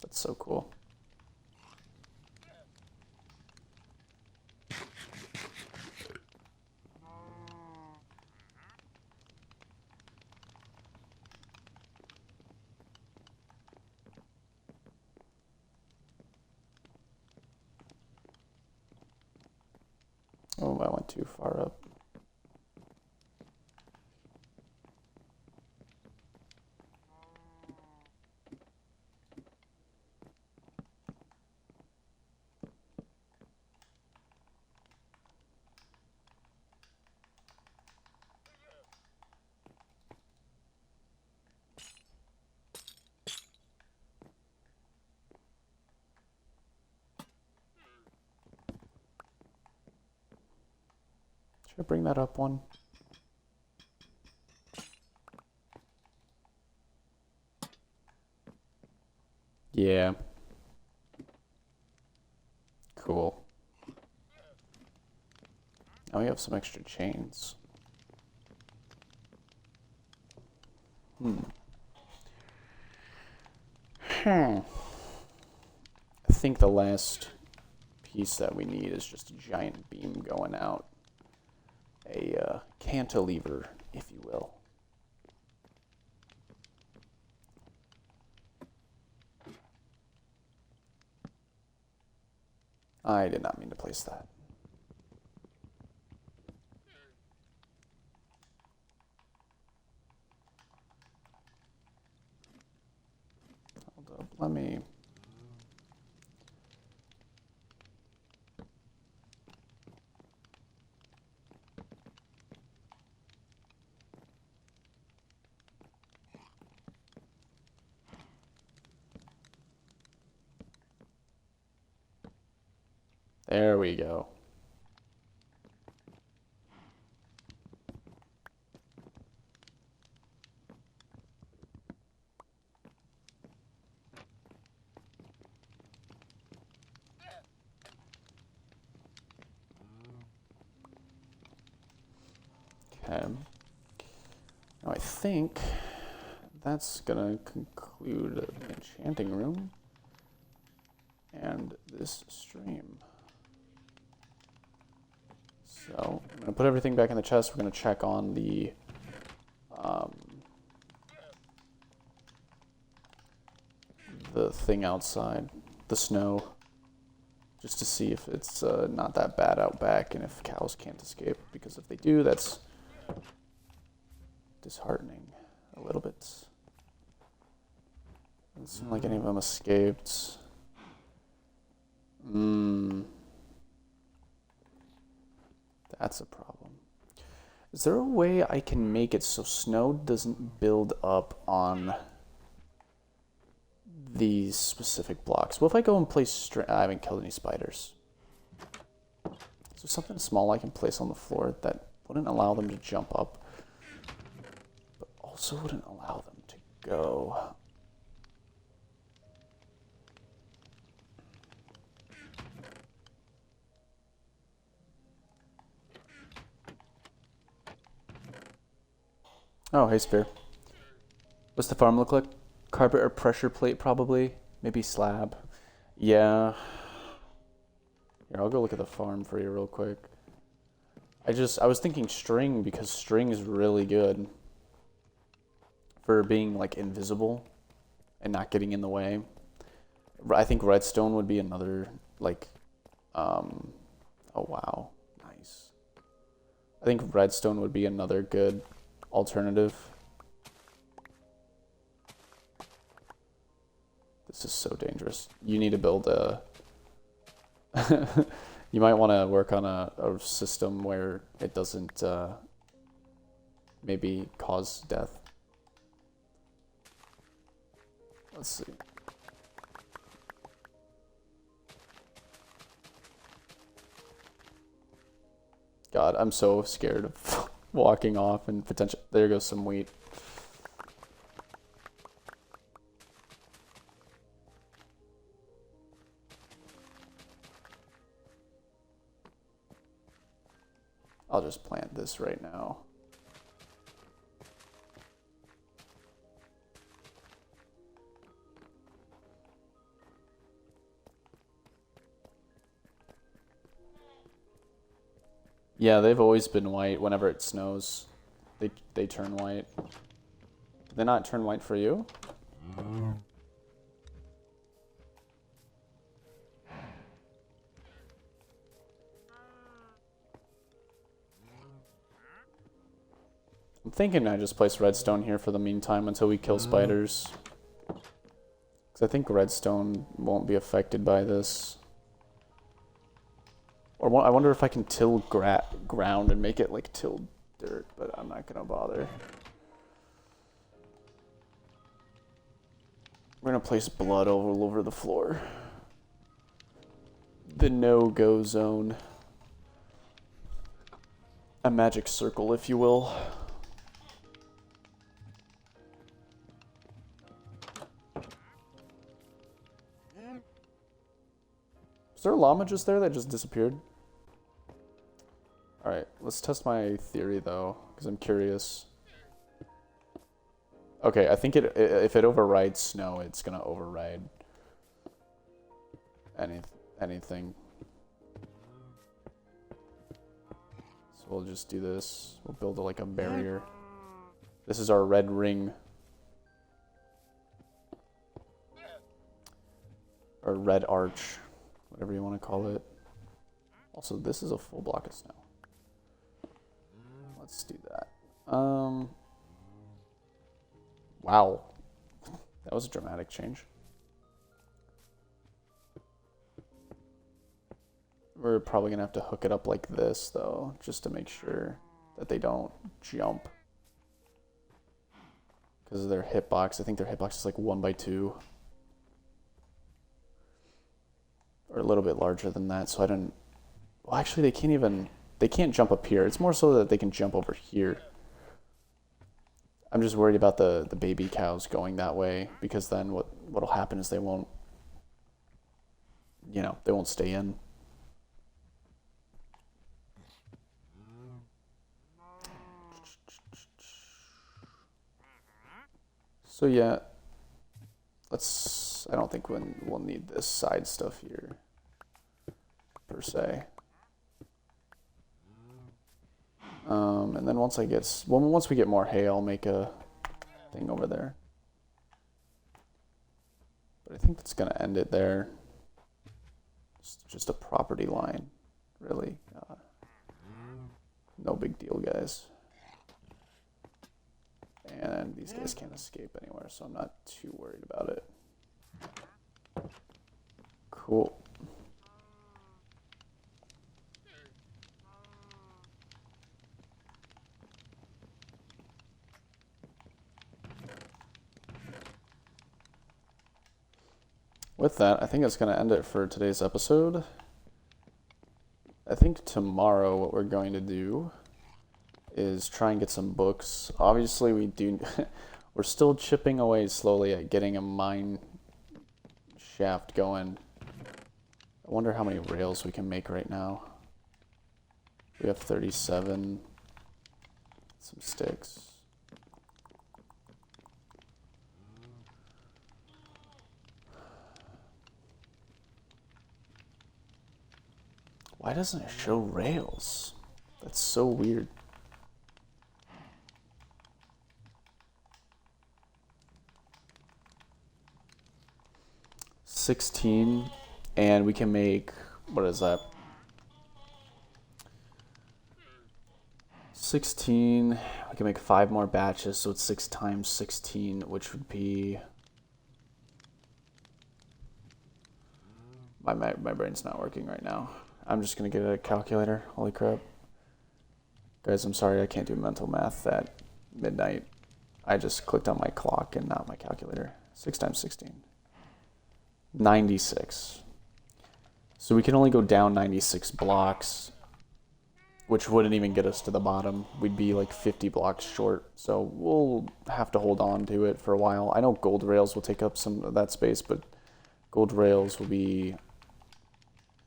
That's so cool. Oh, I went too far up. Should I bring that up one? Yeah. Cool. Now we have some extra chains. I think the last piece that we need is just a giant beam going out. A cantilever, if you will. I did not mean to place that. Hold up, let me... There we go. Okay. Now I think that's gonna conclude the enchanting room and this stream. So I'm gonna put everything back in the chest. We're gonna check on the thing outside, the snow, just to see if it's not that bad out back and if cows can't escape, because if they do, that's disheartening a little bit. Doesn't seem like any of them escaped. That's a problem. Is there a way I can make it so snow doesn't build up on these specific blocks? What if I go and place I haven't killed any spiders. Is there something small I can place on the floor that wouldn't allow them to jump up, but also wouldn't allow them to go? Oh, hey, Spear. What's the farm look like? Carpet or pressure plate, probably. Maybe slab. Yeah. Here, I'll go look at the farm for you real quick. I was thinking string, because string is really good for being, like, invisible and not getting in the way. I think redstone would be another, like, oh, wow. Nice. I think redstone would be another good alternative. This is so dangerous. You need to build a... You might want to work on a system where it doesn't maybe cause death. Let's see. God, I'm so scared of walking off and potential. There goes some wheat. I'll just plant this right now. Yeah, they've always been white. Whenever it snows, they turn white. Did they not turn white for you? I'm thinking I just place redstone here for the meantime until we kill spiders. Because I think redstone won't be affected by this. Or I wonder if I can till ground and make it like tilled dirt, but I'm not going to bother. We're going to place blood all over the floor. The no-go zone. A magic circle, if you will. Is there a llama just there that just disappeared? Alright, let's test my theory though, because I'm curious. Okay, I think if it overrides snow, it's gonna override anything. So we'll just do this. We'll build like a barrier. This is our red ring. Or red arch, whatever you want to call it. Also, this is a full block of snow. Let's do that. Wow. That was a dramatic change. We're probably going to have to hook it up like this, though, just to make sure that they don't jump. Because of their hitbox. I think their hitbox is like 1x2. Or a little bit larger than that, so I don't... Well, actually, they can't jump up here. It's more so that they can jump over here. I'm just worried about the baby cows going that way, because then what'll happen is they won't, they won't stay in. So yeah, I don't think we'll need this side stuff here, per se. And then once we get more hay, I'll make a thing over there. But I think that's gonna end it there. It's just a property line, really. No big deal, guys. And these guys can't escape anywhere, so I'm not too worried about it. Cool. With that, I think that's going to end it for today's episode. I think tomorrow what we're going to do is try and get some books. Obviously, we're still chipping away slowly at getting a mine shaft going. I wonder how many rails we can make right now. We have 37. Some sticks. Why doesn't it show rails? That's so weird. $16, and we can make, what is that? 16, we can make 5 more batches, so it's 6 times 16, which would be, my brain's not working right now. I'm just gonna get a calculator. Holy crap. Guys, I'm sorry I can't do mental math at midnight. I just clicked on my clock and not my calculator. 6 times 16. 96. So we can only go down 96 blocks, which wouldn't even get us to the bottom. We'd be like 50 blocks short. So we'll have to hold on to it for a while. I know gold rails will take up some of that space, but gold rails will be,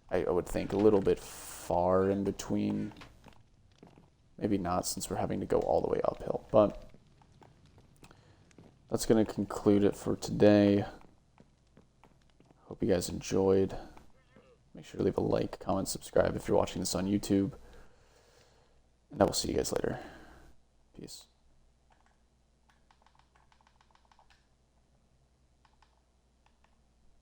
I would think, a little bit far in between. Maybe not, since we're having to go all the way uphill. But that's going to conclude it for today. Hope you guys enjoyed. Make sure to leave a like, comment, subscribe if you're watching this on YouTube. And I will see you guys later. Peace.